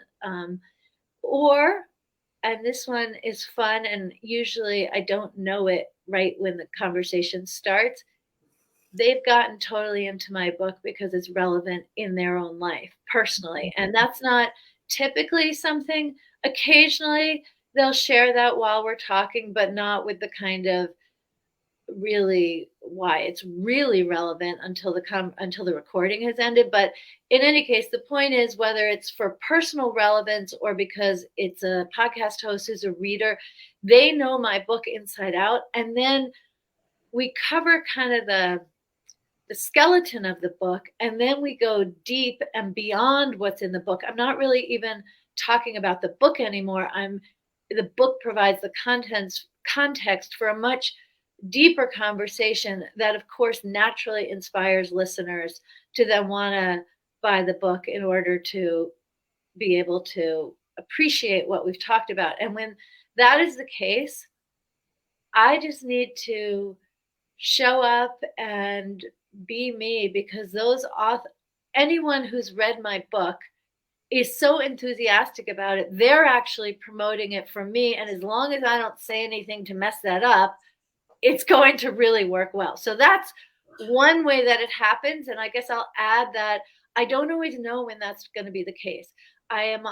And this one is fun, and usually I don't know it right when the conversation starts. They've gotten totally into my book because it's relevant in their own life personally. And that's not typically something, occasionally they'll share that while we're talking, but not with the kind of really why it's really relevant until the recording has ended. But in any case, the point is, whether it's for personal relevance or because it's a podcast host who's a reader, they know my book inside out. And then we cover kind of the skeleton of the book, and then we go deep and beyond what's in the book. I'm not really even talking about the book anymore. The book provides the context for a much deeper conversation that, of course, naturally inspires listeners to then want to buy the book in order to be able to appreciate what we've talked about. And when that is the case, I just need to show up and be me, because anyone who's read my book is so enthusiastic about it. They're actually promoting it for me. And as long as I don't say anything to mess that up, it's going to really work well. So that's one way that it happens. And I guess I'll add that I don't always know when that's going to be the case. I've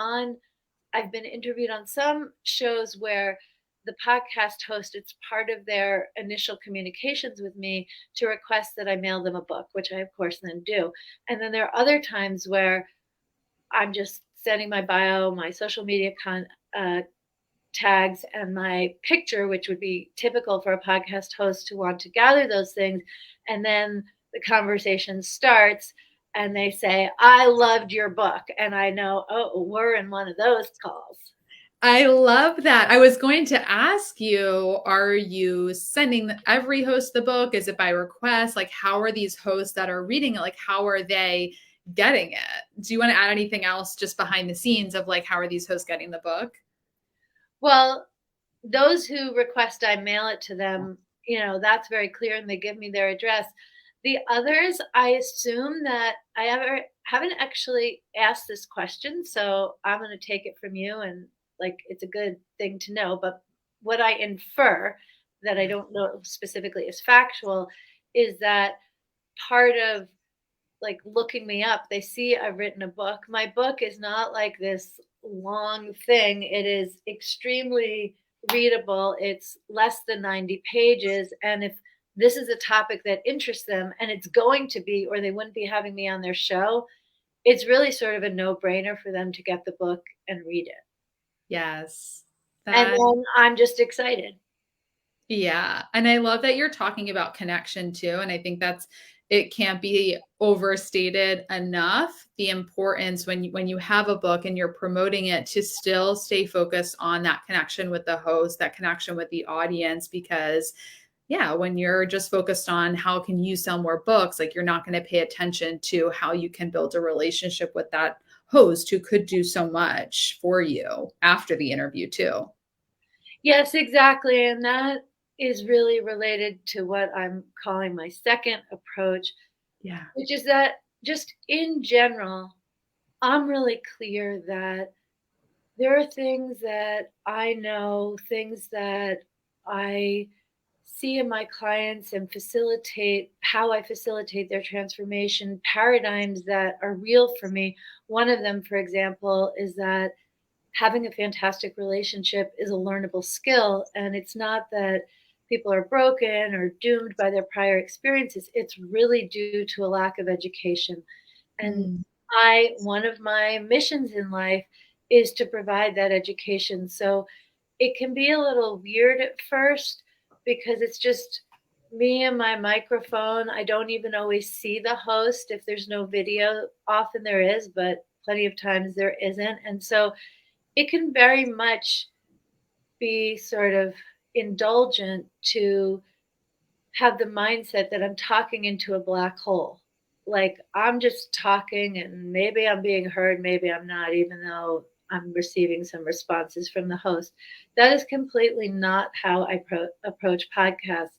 been interviewed on some shows where the podcast host, it's part of their initial communications with me to request that I mail them a book, which I, of course, then do. And then there are other times where I'm just sending my bio, my social media tags, and my picture, which would be typical for a podcast host to want to gather those things. And then the conversation starts and they say, I loved your book. And I know, oh, we're in one of those calls. I love that. I was going to ask you, are you sending every host the book? Is it by request? Like, how are these hosts that are reading it? Like, how are they getting it? Do you want to add anything else just behind the scenes of like, how are these hosts getting the book? Well, those who request I mail it to them, that's very clear, and they give me their address. The others, I assume that haven't actually asked this question, so I'm going to take it from you, and like it's a good thing to know. But what I infer, that I don't know specifically is factual, is that part of like looking me up, they see I've written a book. My book is not like this long thing. It is extremely readable. It's less than 90 pages. And if this is a topic that interests them, and it's going to be, or they wouldn't be having me on their show, it's really sort of a no-brainer for them to get the book and read it. Yes. And then I'm just excited. Yeah. And I love that you're talking about connection too. And I think it can't be overstated enough, the importance when you have a book and you're promoting it, to still stay focused on that connection with the host, that connection with the audience, because yeah, when you're just focused on how can you sell more books, like you're not going to pay attention to how you can build a relationship with that host who could do so much for you after the interview too. Yes, exactly. And that is really related to what I'm calling my second approach. Yeah. Which is that just in general, I'm really clear that there are things that I know, things that I see in my clients and how I facilitate their transformation, paradigms that are real for me. One of them, for example, is that having a fantastic relationship is a learnable skill. And it's not that people are broken or doomed by their prior experiences. It's really due to a lack of education. And one of my missions in life is to provide that education. So it can be a little weird at first because it's just me and my microphone. I don't even always see the host if there's no video. Often there is, but plenty of times there isn't. And so it can very much be sort of indulgent to have the mindset that I'm talking into a black hole. Like I'm just talking and maybe I'm being heard, maybe I'm not, even though I'm receiving some responses from the host. That is completely not how I approach podcasts.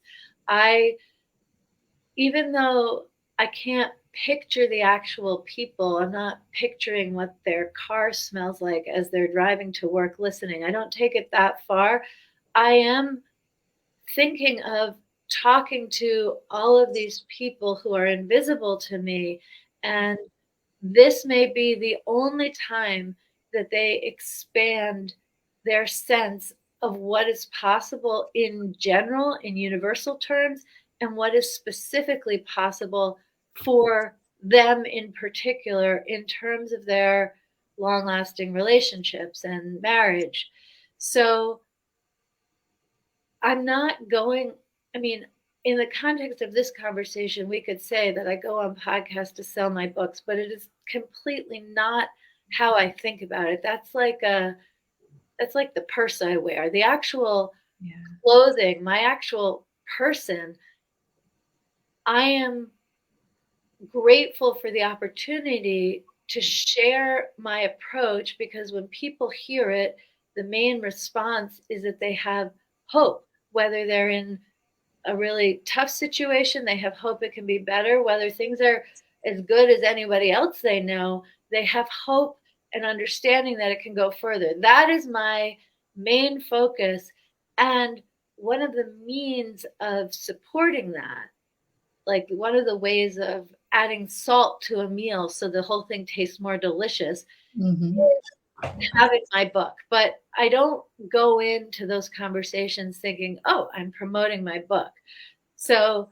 Even though I can't picture the actual people, I'm not picturing what their car smells like as they're driving to work listening. I don't take it that far. I am thinking of talking to all of these people who are invisible to me. And this may be the only time that they expand their sense of what is possible in general, in universal terms, and what is specifically possible for them in particular in terms of their long-lasting relationships and marriage. So I'm not going, I mean, in the context of this conversation, we could say that I go on podcasts to sell my books, but it is completely not how I think about it. That's like the purse I wear. The actual clothing, my actual person, I am grateful for the opportunity to share my approach, because when people hear it, the main response is that they have hope, whether they're in a really tough situation, they have hope it can be better, whether things are as good as anybody else they know, they have hope and understanding that it can go further. That is my main focus. And one of the means of supporting that, like one of the ways of adding salt to a meal so the whole thing tastes more delicious, is having my book. But I don't go into those conversations thinking, oh, I'm promoting my book. So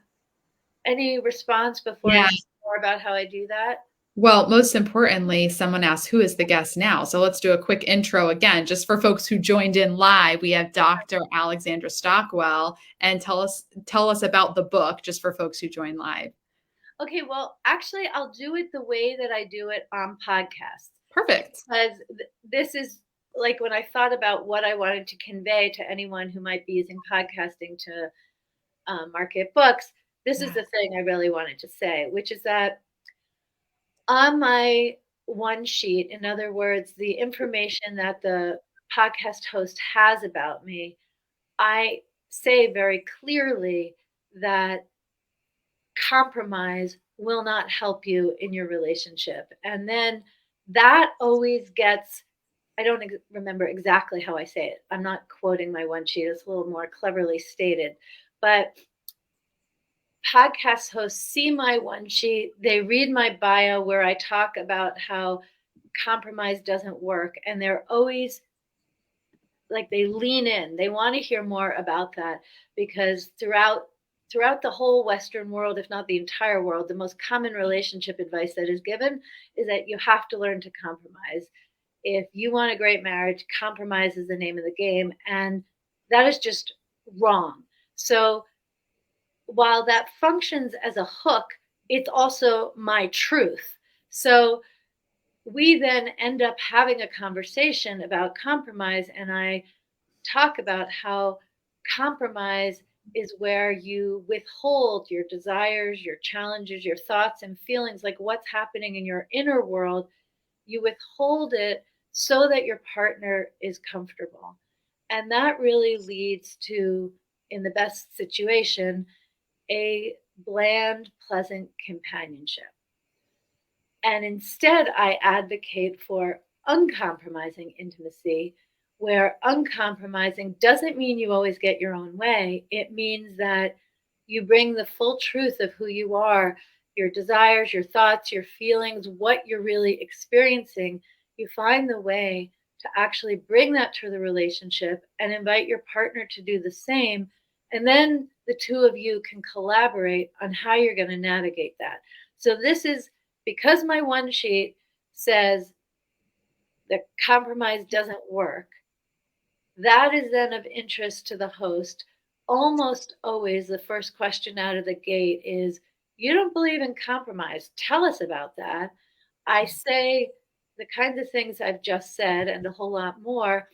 any response before I say more about how I do that? Well, most importantly, someone asked, who is the guest now? So let's do a quick intro again, just for folks who joined in live. We have Dr. Alexandra Stockwell, and tell us about the book, just for folks who joined live. Okay, well, actually, I'll do it the way that I do it on podcasts. Perfect. Because this is like when I thought about what I wanted to convey to anyone who might be using podcasting to market books, this is the thing I really wanted to say, which is that on my one sheet, in other words, the information that the podcast host has about me, I say very clearly that compromise will not help you in your relationship. And then that always gets, I don't remember exactly how I say it. I'm not quoting my one sheet. It's a little more cleverly stated. But podcast hosts see my one sheet. They read my bio where I talk about how compromise doesn't work. And they're always like, they lean in. They want to hear more about that, because throughout the whole Western world, if not the entire world, the most common relationship advice that is given is that you have to learn to compromise. If you want a great marriage, compromise is the name of the game. And that is just wrong. So while that functions as a hook, it's also my truth. So we then end up having a conversation about compromise, and I talk about how compromise is where you withhold your desires, your challenges, your thoughts and feelings, like what's happening in your inner world. You withhold it so that your partner is comfortable. And that really leads to, in the best situation, a bland, pleasant companionship. And instead, I advocate for uncompromising intimacy, where uncompromising doesn't mean you always get your own way. It means that you bring the full truth of who you are, your desires, your thoughts, your feelings, what you're really experiencing. You find the way to actually bring that to the relationship and invite your partner to do the same. And then the two of you can collaborate on how you're going to navigate that. So this is because my one sheet says that compromise doesn't work. That is then of interest to the host. Almost always the first question out of the gate is, you don't believe in compromise. Tell us about that. I say the kinds of things I've just said and a whole lot more.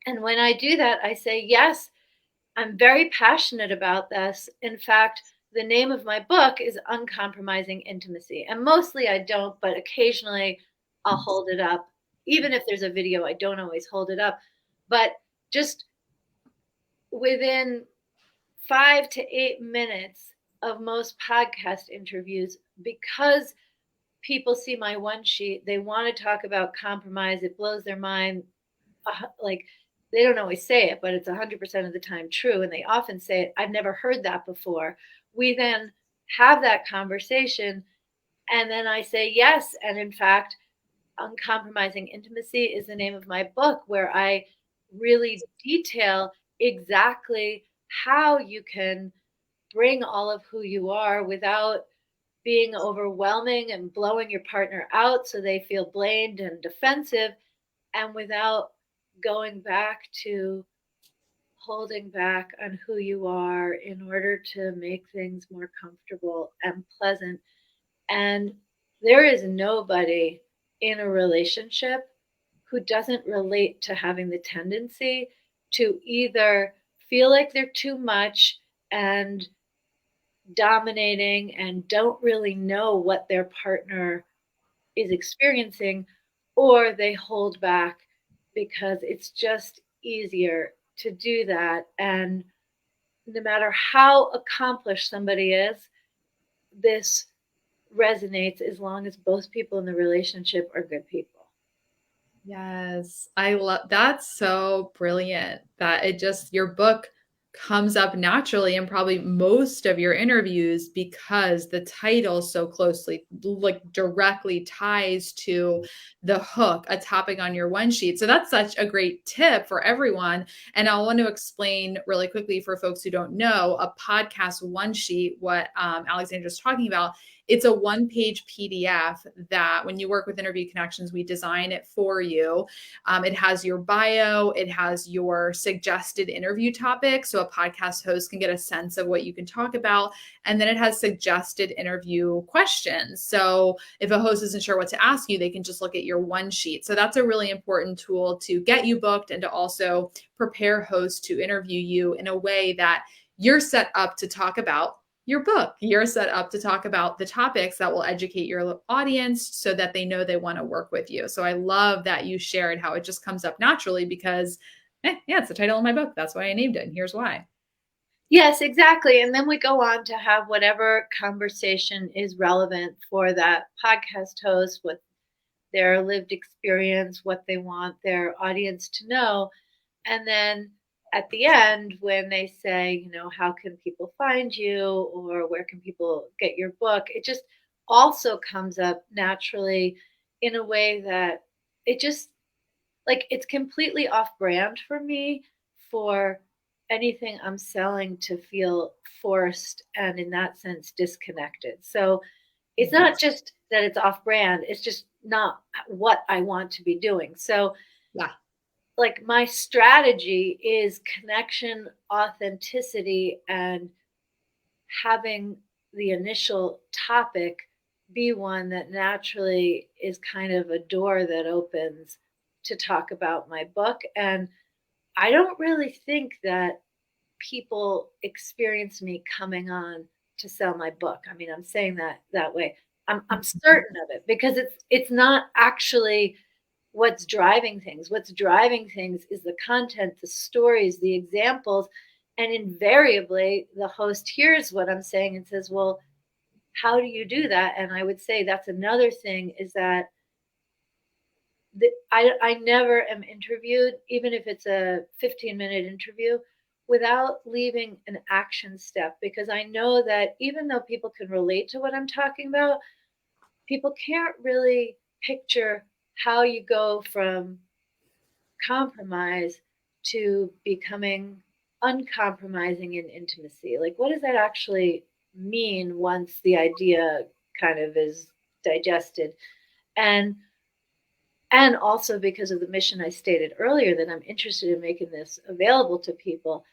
And when I do that, I say, yes, I'm very passionate about this. In fact, the name of my book is Uncompromising Intimacy. And mostly I don't, but occasionally I'll hold it up. Even if there's a video, I don't always hold it up. But just within 5 to 8 minutes of most podcast interviews, because people see my one sheet, they want to talk about compromise. It blows their mind. Like, they don't always say it, but it's 100% of the time true. And they often say it, I've never heard that before. We then have that conversation. And then I say, yes. And in fact, Uncompromising Intimacy is the name of my book, where I really detail exactly how you can bring all of who you are without being overwhelming and blowing your partner out so they feel blamed and defensive, and without going back to holding back on who you are in order to make things more comfortable and pleasant. And there is nobody in a relationship who doesn't relate to having the tendency to either feel like they're too much and dominating and don't really know what their partner is experiencing, or they hold back because it's just easier to do that. And no matter how accomplished somebody is, this resonates as long as both people in the relationship are good people. Yes, I love that's so brilliant that it just, your book comes up naturally in probably most of your interviews because the title so closely, like, directly ties to the hook, a topic on your one sheet. So that's such a great tip for everyone. And I want to explain really quickly for folks who don't know, a podcast one sheet, what Alexandra's talking about. It's a one-page PDF that when you work with Interview Connections, we design it for you. It has your bio, it has your suggested interview topics, so a podcast host can get a sense of what you can talk about. And then it has suggested interview questions. So if a host isn't sure what to ask you, they can just look at your one sheet. So that's a really important tool to get you booked and to also prepare hosts to interview you in a way that you're set up to talk about your book. You're set up to talk about the topics that will educate your audience so that they know they want to work with you. So I love that you shared how it just comes up naturally because, yeah, it's the title of my book. That's why I named it. And here's why. Yes, exactly. And then we go on to have whatever conversation is relevant for that podcast host with their lived experience, what they want their audience to know. And then at the end, when they say, you know, how can people find you or where can people get your book, it just also comes up naturally in a way that it just like it's completely off brand for me for anything I'm selling to feel forced and in that sense disconnected. So it's not just that it's off brand, it's just not what I want to be doing. So Yeah. like my strategy is connection, authenticity, and having the initial topic be one that naturally is kind of a door that opens to talk about my book. And I don't really think that people experience me coming on to sell my book. I mean, I'm saying that way. I'm certain of it because it's not actually what's driving things. What's driving things is the content, the stories, the examples. And invariably, the host hears what I'm saying and says, well, how do you do that? And I would say that's another thing is that I never am interviewed, even if it's a 15-minute interview, without leaving an action step because I know that even though people can relate to what I'm talking about, people can't really picture how you go from compromise to becoming uncompromising in intimacy. Like, what does that actually mean once the idea kind of is digested? And and also because of the mission I stated earlier that I'm interested in making this available to people,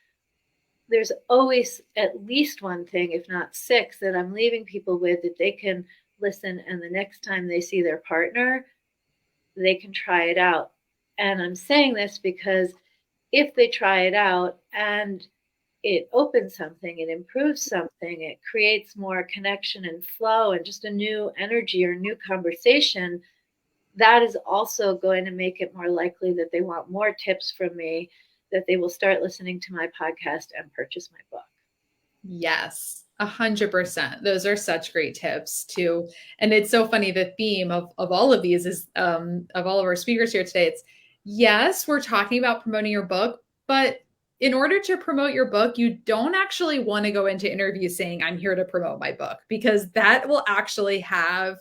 there's always at least one thing, if not six, that I'm leaving people with that they can listen and the next time they see their partner, they can try it out. And I'm saying this because if they try it out and it opens something, it improves something, it creates more connection and flow and just a new energy or new conversation, that is also going to make it more likely that they want more tips from me, that they will start listening to my podcast and purchase my book. Yes, 100%. Those are such great tips too. And it's so funny. The theme of all of these is of all of our speakers here today. It's yes, we're talking about promoting your book, but in order to promote your book, you don't actually want to go into interviews saying, I'm here to promote my book, because that will actually have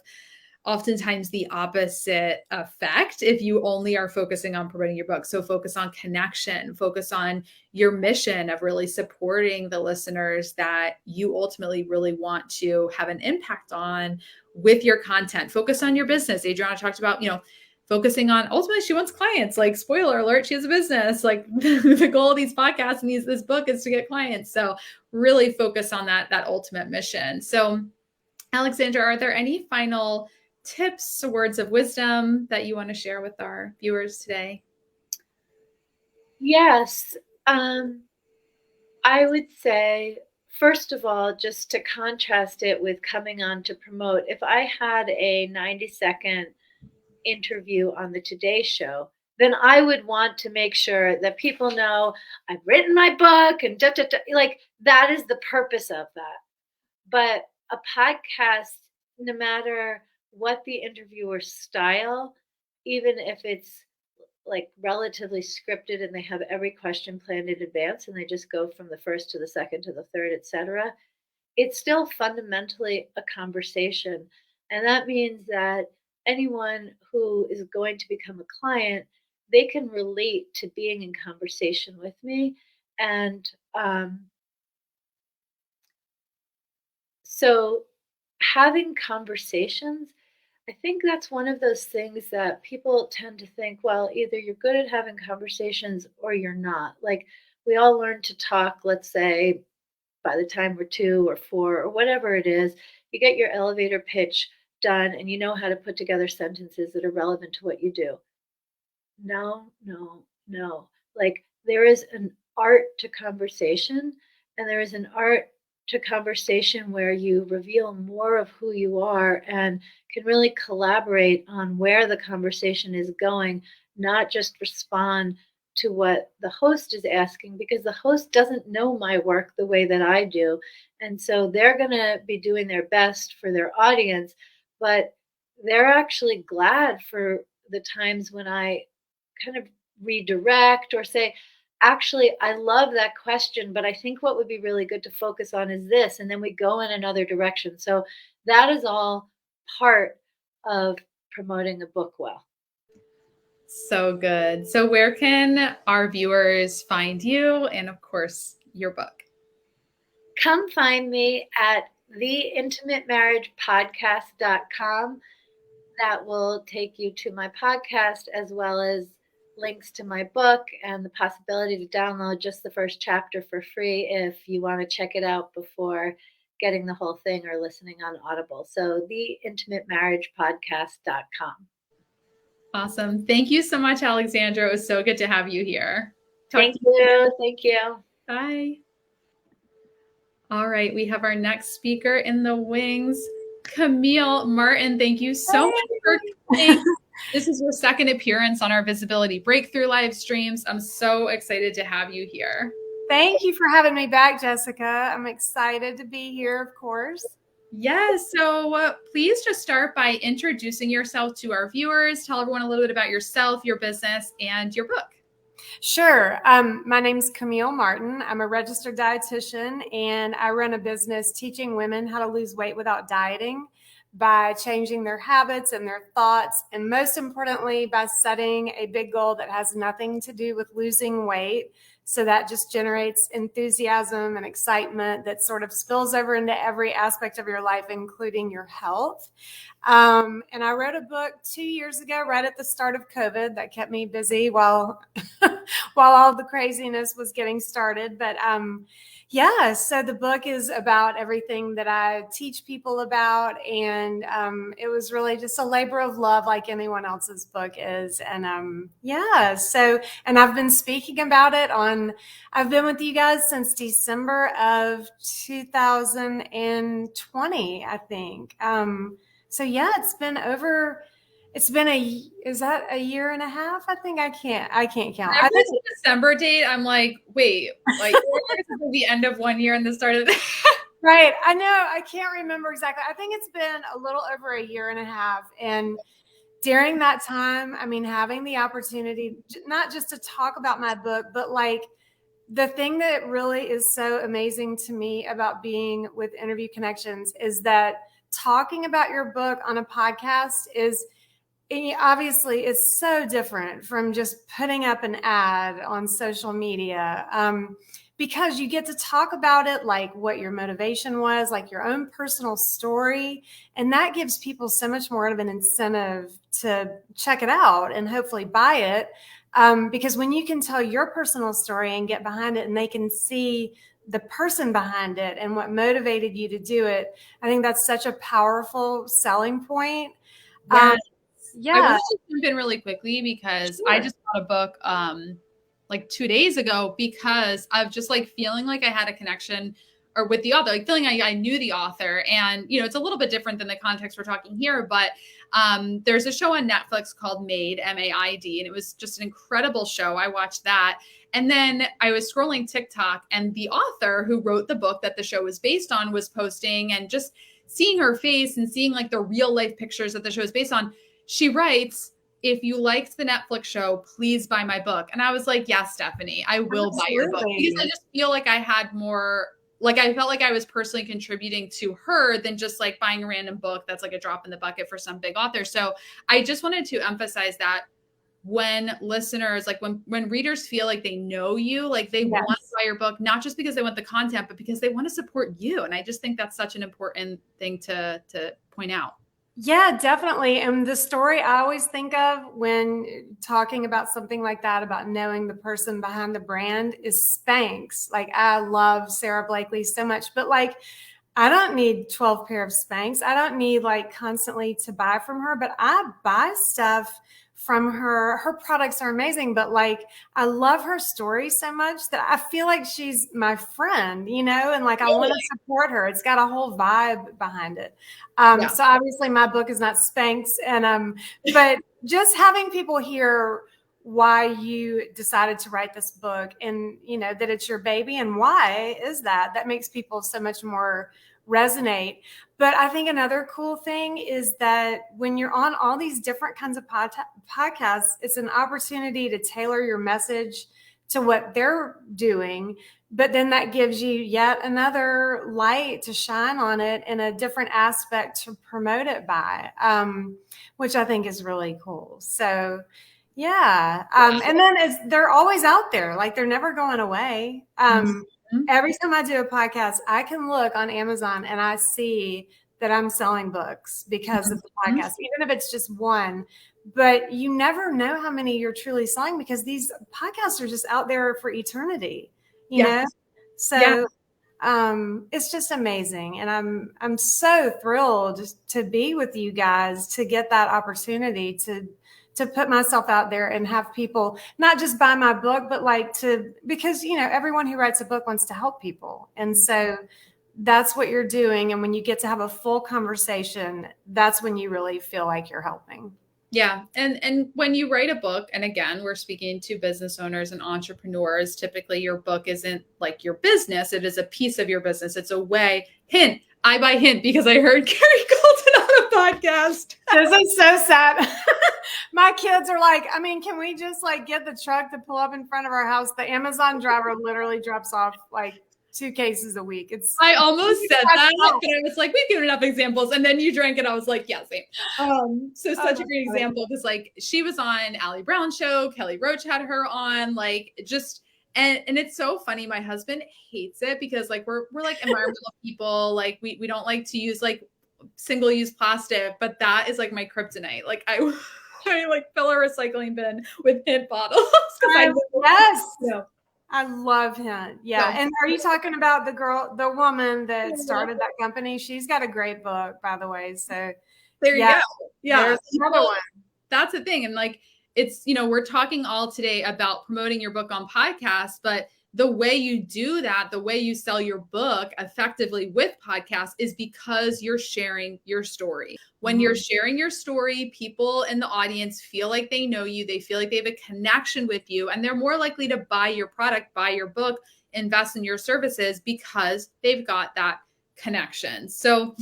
oftentimes the opposite effect if you only are focusing on promoting your book. So focus on connection, focus on your mission of really supporting the listeners that you ultimately really want to have an impact on with your content. Focus on your business. Adriana talked about, focusing on ultimately she wants clients. Like, spoiler alert, she has a business. Like the goal of these podcasts and this book is to get clients. So really focus on that ultimate mission. So Alexandra, are there any final tips or words of wisdom that you want to share with our viewers today? Yes. I would say, first of all, just to contrast it with coming on to promote, if I had a 90-second interview on the Today Show, then I would want to make sure that people know I've written my book and like that is the purpose of that. But a podcast, no matter what the interviewer's style, even if it's like relatively scripted and they have every question planned in advance and they just go from the first to the second to the third, etc., it's still fundamentally a conversation. And that means that anyone who is going to become a client, they can relate to being in conversation with me. And so having conversations, I think that's one of those things that people tend to think, well, either you're good at having conversations or you're not. Like, we all learn to talk, let's say, by the time we're 2 or 4 or whatever it is, you get your elevator pitch done and you know how to put together sentences that are relevant to what you do. No, no, no. Like, there is an art to conversation, and there is an art to conversation where you reveal more of who you are and can really collaborate on where the conversation is going, not just respond to what the host is asking, because the host doesn't know my work the way that I do. And so they're going to be doing their best for their audience, but they're actually glad for the times when I kind of redirect or say, actually, I love that question, but I think what would be really good to focus on is this. And then we go in another direction. So that is all part of promoting a book well. So good. So where can our viewers find you and, of course, your book? Come find me at theintimatemarriagepodcast.com. That will take you to my podcast, as well as links to my book and the possibility to download just the first chapter for free if you want to check it out before getting the whole thing or listening on Audible. So theintimatemarriagepodcast.com. Awesome. Thank you so much, Alexandra. It was so good to have you here. Thank you. Thank you. Bye. All right. We have our next speaker in the wings, Camille Martin. Thank you so much for coming. This is your second appearance on our Visibility Breakthrough live streams. I'm so excited to have you here. Thank you for having me back, Jessica. I'm excited to be here, of course. Yes. So please just start by introducing yourself to our viewers. Tell everyone a little bit about yourself, your business, and your book. Sure. My name's Camille Martin. I'm a registered dietitian, and I run a business teaching women how to lose weight without dieting by changing their habits and their thoughts, and most importantly, by setting a big goal that has nothing to do with losing weight. So that just generates enthusiasm and excitement that sort of spills over into every aspect of your life, including your health. And I wrote a book 2 years ago, right at the start of COVID, that kept me busy while all the craziness was getting started. But yeah, so the book is about everything that I teach people about. And it was really just a labor of love, like anyone else's book is. And yeah, so, and I've been speaking about it I've been with you guys since December of 2020, I think. So yeah, is that a year and a half? I think I can't count. Every December date, I'm like, wait, like the end of 1 year and the start of the Right. I know. I can't remember exactly. I think it's been a little over a year and a half. And during that time, I mean, having the opportunity, not just to talk about my book, but like the thing that really is so amazing to me about being with Interview Connections is that talking about your book on a podcast is obviously it's so different from just putting up an ad on social media, because you get to talk about it, like what your motivation was, like your own personal story. And that gives people so much more of an incentive to check it out and hopefully buy it. Because when you can tell your personal story and get behind it, and they can see the person behind it and what motivated you to do it, I think that's such a powerful selling point. Yes. Yeah. I want to jump in really quickly because I just bought a book like 2 days ago because of just like feeling like I had a connection or with the author, like feeling I knew the author. And, you know, it's a little bit different than the context we're talking here, but there's a show on Netflix called Made, M-A-I-D, and it was just an incredible show. I watched that. And then I was scrolling TikTok, and the author who wrote the book that the show was based on was posting, and just seeing her face and seeing like the real life pictures that the show is based on. She writes, "If you liked the Netflix show, please buy my book." And I was like, yeah, Stephanie, I will buy your book, because I just feel like I had more, like I felt like I was personally contributing to her than just like buying a random book that's like a drop in the bucket for some big author. So I just wanted to emphasize that when listeners, like when readers feel like they know you, like they want to buy your book, not just because they want the content, but because they want to support you. And I just think that's such an important thing to point out. Yeah, definitely. And the story I always think of when talking about something like that, about knowing the person behind the brand, is Spanx. Like, I love Sarah Blakely so much, but like, I don't need 12 pair of Spanx. I don't need like constantly to buy from her, but I buy stuff from her. Her products are amazing, but like, I love her story so much that I feel like she's my friend, you know, and like, I want to support her. It's got a whole vibe behind it. So obviously my book is not Spanx, and but just having people hear why you decided to write this book, and that it's your baby, and why is that makes people so much more resonate. But I think another cool thing is that when you're on all these different kinds of podcasts, it's an opportunity to tailor your message to what they're doing. But then that gives you yet another light to shine on it and a different aspect to promote it by, which I think is really cool. So, yeah. And then they're always out there, like they're never going away. Every time I do a podcast, I can look on Amazon and I see that I'm selling books because of the podcast, even if it's just one. But you never know how many you're truly selling because these podcasts are just out there for eternity, you know? So it's just amazing. And I'm so thrilled to be with you guys, to get that opportunity to put myself out there and have people not just buy my book, but because, everyone who writes a book wants to help people. And so that's what you're doing. And when you get to have a full conversation, that's when you really feel like you're helping. Yeah. And when you write a book, and again, we're speaking to business owners and entrepreneurs, typically your book isn't like your business. It is a piece of your business. It's a way. Hint, I buy hint because I heard Carrie Colton on a podcast. This is so sad. My kids are like, can we just get the truck to pull up in front of our house? The Amazon driver literally drops off 2 cases a week. I almost said that, but I was like, we've given enough examples. And then you drank it. I was like, yeah, same. So such a great example because she was on Allie Brown's show. Kelly Roach had her on, and it's so funny. My husband hates it because we're environmental people. We don't like to use single-use plastic, but that is my kryptonite. I fill a recycling bin with hint bottles. I love him. Yeah. And are you talking about the woman that started that company? She's got a great book, by the way. So there you go. Yeah. There's another one. That's the thing. And it's, we're talking all today about promoting your book on podcasts, but the way you do that, the way you sell your book effectively with podcasts is because you're sharing your story. When you're sharing your story, people in the audience feel like they know you, they feel like they have a connection with you, and they're more likely to buy your product, buy your book, invest in your services because they've got that connection. So,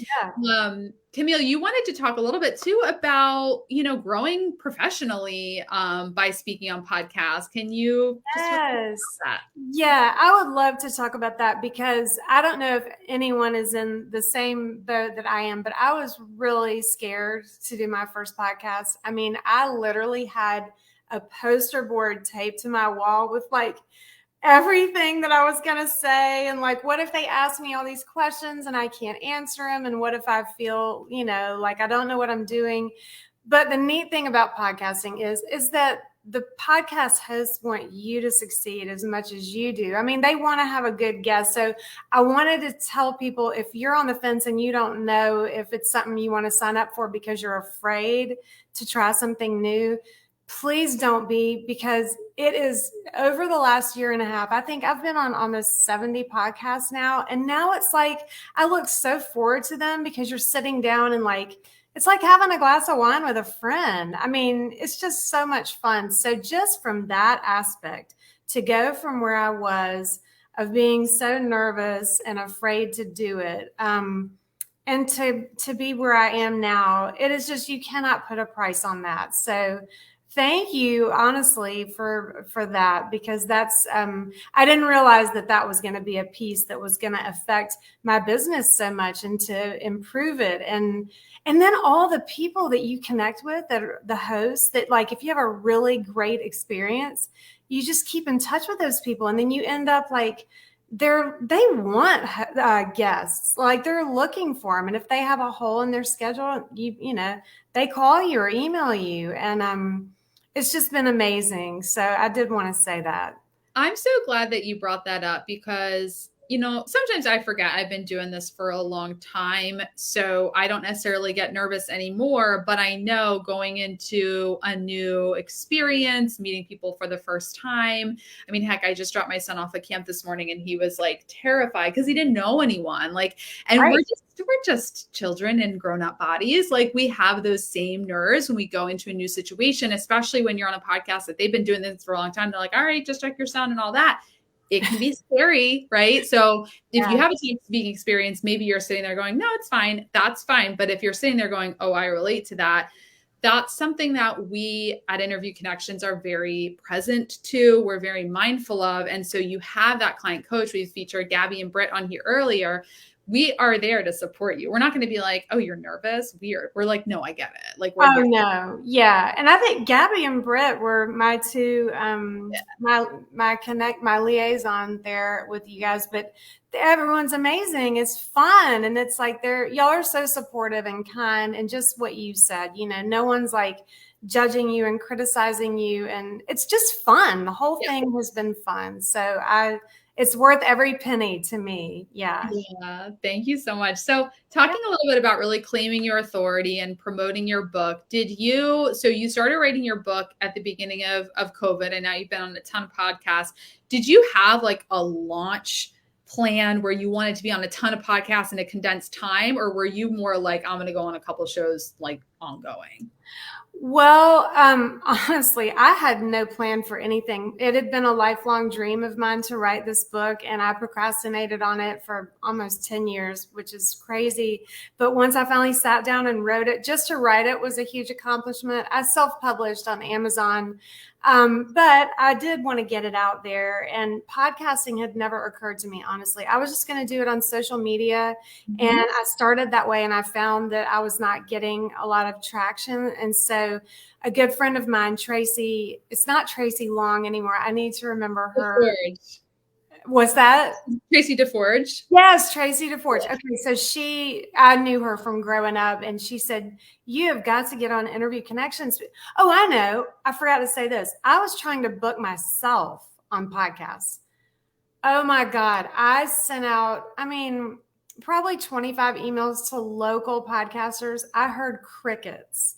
Camille, you wanted to talk a little bit too about, growing professionally by speaking on podcasts. Can you just talk about that? Yeah, I would love to talk about that because I don't know if anyone is in the same boat that I am, but I was really scared to do my first podcast. I literally had a poster board taped to my wall with everything that I was going to say. And what if they ask me all these questions and I can't answer them? And what if I feel, I don't know what I'm doing? But the neat thing about podcasting is that the podcast hosts want you to succeed as much as you do. They want to have a good guest. So I wanted to tell people, if you're on the fence and you don't know if it's something you want to sign up for because you're afraid to try something new, please don't be, because it is over the last year and a half. I think I've been on almost 70 podcasts now. And now it's I look so forward to them because you're sitting down and it's like having a glass of wine with a friend. It's just so much fun. So just from that aspect, to go from where I was of being so nervous and afraid to do it, and to be where I am now, it is just, you cannot put a price on that. So thank you, honestly, for that, because that's, I didn't realize that was going to be a piece that was going to affect my business so much and to improve it. And then all the people that you connect with, that are the hosts, that if you have a really great experience, you just keep in touch with those people. And then you end up they want guests, they're looking for them. And if they have a hole in their schedule, they call you or email you. And, it's just been amazing. So I did want to say that. I'm so glad that you brought that up because, sometimes I forget I've been doing this for a long time. So I don't necessarily get nervous anymore, but I know going into a new experience, meeting people for the first time. Heck, I just dropped my son off at camp this morning and he was terrified because he didn't know anyone. And we're just we're just children in grown-up bodies. Like, we have those same nerves when we go into a new situation, especially when you're on a podcast that they've been doing this for a long time. They're like, all right, just check your sound and all that. It can be scary, right? So if you have a speaking experience, maybe you're sitting there going, no, it's fine. That's fine. But if you're sitting there going, oh, I relate to that, that's something that we at Interview Connections are very present to. We're very mindful of. And so you have that client coach. We featured Gabby and Britt on here earlier. We are there to support you. We're not going to be like, oh, you're nervous. We're like, no, I get it. Like, we're here. No. Yeah. And I think Gabby and Britt were my two, my liaison there with you guys, but everyone's amazing. It's fun. And it's like, y'all are so supportive and kind, and just what you said, no one's like judging you and criticizing you. And it's just fun. The whole thing has been fun. So it's worth every penny to me. Yeah. Thank you so much. So talking a little bit about really claiming your authority and promoting your book, so you started writing your book at the beginning of COVID, and now you've been on a ton of podcasts. Did you have like a launch plan where you wanted to be on a ton of podcasts in a condensed time? Or were you more like, I'm going to go on a couple shows like ongoing? Well, honestly, I had no plan for anything. It had been a lifelong dream of mine to write this book, and I procrastinated on it for almost 10 years, which is crazy. But once I finally sat down and wrote it, just to write it was a huge accomplishment. I self-published on Amazon, but I did want to get it out there, and podcasting had never occurred to me, honestly. I was just going to do it on social media, and I started that way, and I found that I was not getting a lot of traction. And so a good friend of mine, Tracy, it's not Tracy Long anymore. I need to remember her. Was that Tracy DeForge? Yes, Tracy DeForge. Okay, so I knew her from growing up, and she said, you have got to get on Interview Connections. Oh, I know. I forgot to say this. I was trying to book myself on podcasts. Oh my God. I sent out, probably 25 emails to local podcasters. I heard crickets.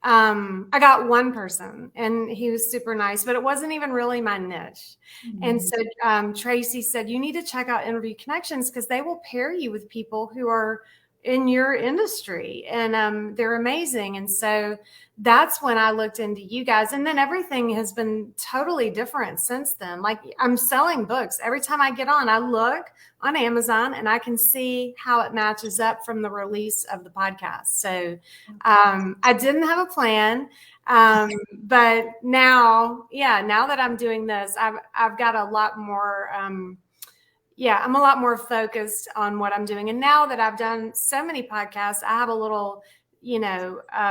I got one person, and he was super nice, but it wasn't even really my niche. And so Tracy said, you need to check out Interview Connections, because they will pair you with people who are in your industry, and they're amazing. And so that's when I looked into you guys, and then everything has been totally different since then. Like, I'm selling books. Every time I get on, I look on Amazon and I can see how it matches up from the release of the podcast. So I didn't have a plan. But now that I'm doing this, I've got a lot more, I'm a lot more focused on what I'm doing. And now that I've done so many podcasts, I have a little,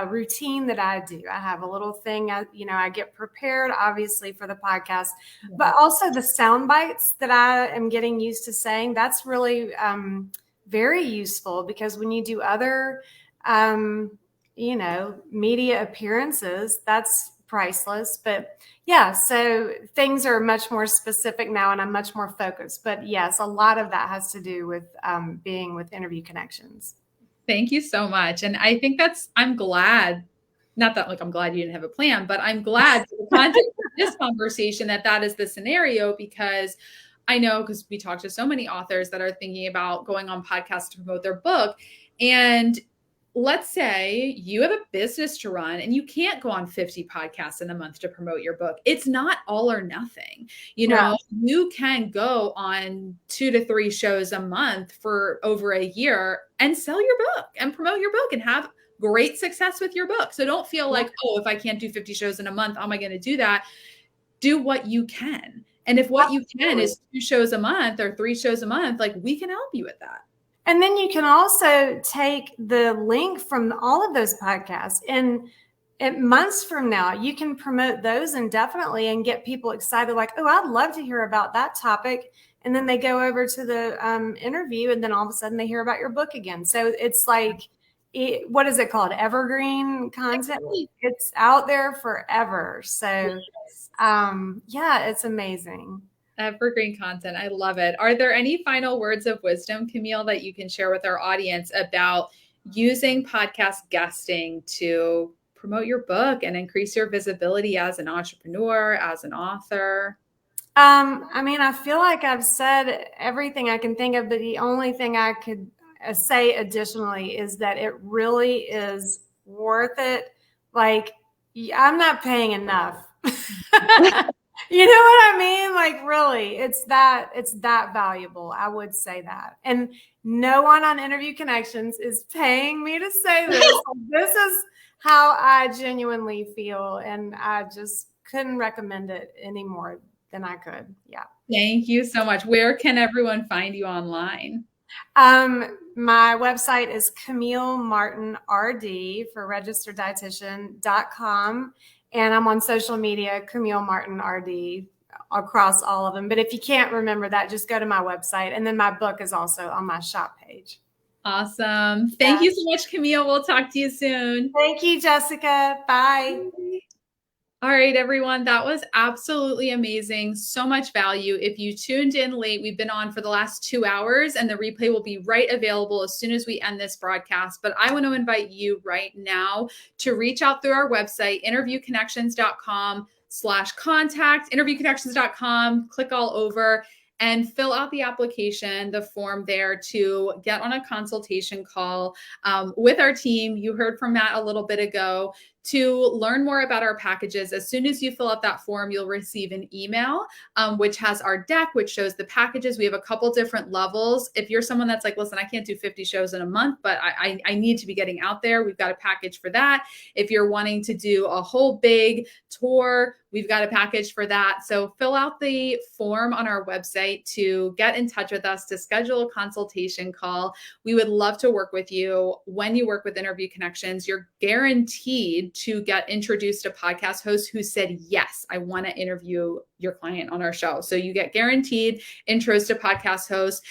routine that I do. I have a little thing, I get prepared, obviously, for the podcast, but also the sound bites that I am getting used to saying. That's really very useful, because when you do other, media appearances, that's priceless. But so things are much more specific now, and I'm much more focused. But yes, a lot of that has to do with being with Interview Connections. Thank you so much. And I think I'm glad, not that like I'm glad you didn't have a plan, but I'm glad for the context of this conversation that is the scenario, because I know, because we talk to so many authors that are thinking about going on podcasts to promote their book. And let's say you have a business to run and you can't go on 50 podcasts in a month to promote your book. It's not all or nothing. You can go on 2 to 3 shows a month for over a year and sell your book and promote your book and have great success with your book. So don't feel like, oh, if I can't do 50 shows in a month, how am I going to do that? Do what you can. And if what you can is 2 shows a month or 3 shows a month, like, we can help you with that. And then you can also take the link from all of those podcasts, and months from now, you can promote those indefinitely and get people excited, like, oh, I'd love to hear about that topic. And then they go over to the interview, and then all of a sudden they hear about your book again. So it's like, what is it called? Evergreen content. It's out there forever. So it's amazing. Evergreen content. I love it. Are there any final words of wisdom, Camille, that you can share with our audience about using podcast guesting to promote your book and increase your visibility as an entrepreneur, as an author? I feel like I've said everything I can think of, but the only thing I could say additionally is that it really is worth it. Like, I'm not paying enough. You know what I mean? Like, really, it's that valuable. I would say that. And no one on Interview Connections is paying me to say this. This is how I genuinely feel. And I just couldn't recommend it any more than I could. Yeah. Thank you so much. Where can everyone find you online? My website is Camille Martin RD for registereddietitian.com. And I'm on social media, Camille Martin RD, across all of them. But if you can't remember that, just go to my website. And then my book is also on my shop page. Awesome. Thank you so much, Camille. We'll talk to you soon. Thank you, Jessica. Bye. All right, everyone. That was absolutely amazing. So much value. If you tuned in late, we've been on for the last 2 hours, and the replay will be right available as soon as we end this broadcast. But I want to invite you right now to reach out through our website, interviewconnections.com/contact, interviewconnections.com, click all over and fill out the application, the form there to get on a consultation call with our team. You heard from Matt a little bit ago. To learn more about our packages, as soon as you fill out that form, you'll receive an email, which has our deck, which shows the packages. We have a couple different levels. If you're someone that's like, listen, I can't do 50 shows in a month, but I need to be getting out there, we've got a package for that. If you're wanting to do a whole big tour, we've got a package for that. So fill out the form on our website to get in touch with us, to schedule a consultation call. We would love to work with you. When you work with Interview Connections, you're guaranteed to get introduced to podcast hosts who said, yes, I want to interview your client on our show. So you get guaranteed intros to podcast hosts.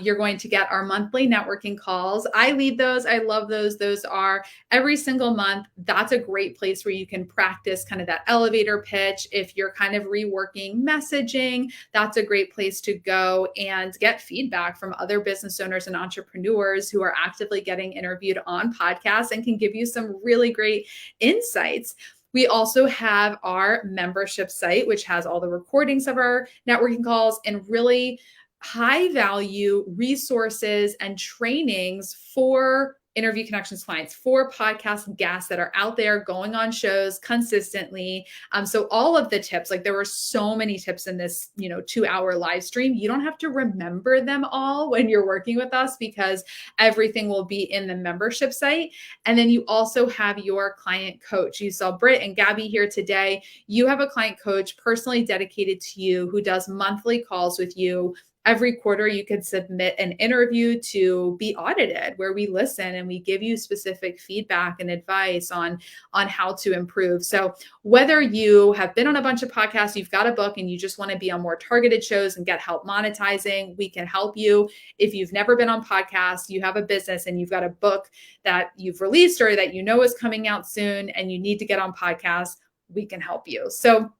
You're going to get our monthly networking calls. I lead those. I love those. Those are every single month. That's a great place where you can practice kind of that elevator pitch. If you're kind of reworking messaging, that's a great place to go and get feedback from other business owners and entrepreneurs who are actively getting interviewed on podcasts and can give you some really great insights. We also have our membership site, which has all the recordings of our networking calls and really high value resources and trainings for Interview Connections clients, for podcast guests that are out there going on shows consistently. So all of the tips, like there were so many tips in this, 2-hour live stream. You don't have to remember them all when you're working with us because everything will be in the membership site. And then you also have your client coach. You saw Britt and Gabby here today. You have a client coach personally dedicated to you who does monthly calls with you. Every quarter, you can submit an interview to be audited where we listen and we give you specific feedback and advice on how to improve. So whether you have been on a bunch of podcasts, you've got a book and you just want to be on more targeted shows and get help monetizing, we can help you. If you've never been on podcasts, you have a business and you've got a book that you've released or that is coming out soon and you need to get on podcasts, we can help you. So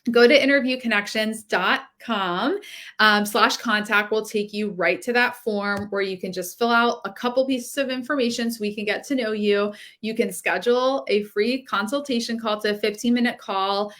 go to interviewconnections.com/contact. We'll take you right to that form where you can just fill out a couple pieces of information so we can get to know you. You can schedule a free consultation call. It's a 15-minute call.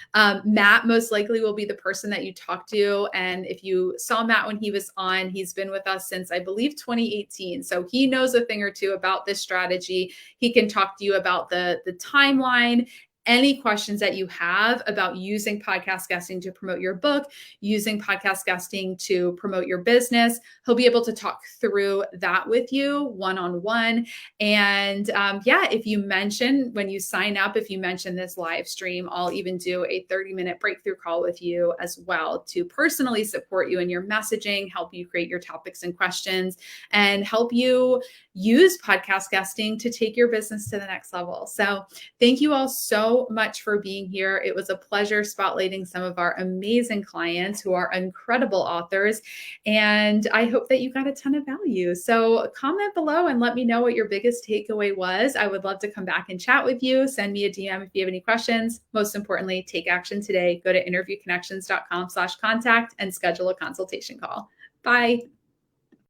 Matt most likely will be the person that you talk to. And if you saw Matt when he was on, he's been with us since I believe 2018. So he knows a thing or two about this strategy. He can talk to you about the timeline, any questions that you have about using podcast guesting to promote your book, using podcast guesting to promote your business. He'll be able to talk through that with you one-on-one. And if you mention, when you sign up, if you mention this live stream, I'll even do a 30-minute breakthrough call with you as well to personally support you in your messaging, help you create your topics and questions, and help you use podcast guesting to take your business to the next level. So thank you all so much for being here. It was a pleasure spotlighting some of our amazing clients who are incredible authors. And I hope that you got a ton of value. So comment below and let me know what your biggest takeaway was. I would love to come back and chat with you. Send me a DM if you have any questions. Most importantly, take action today. Go to interviewconnections.com/contact and schedule a consultation call. Bye.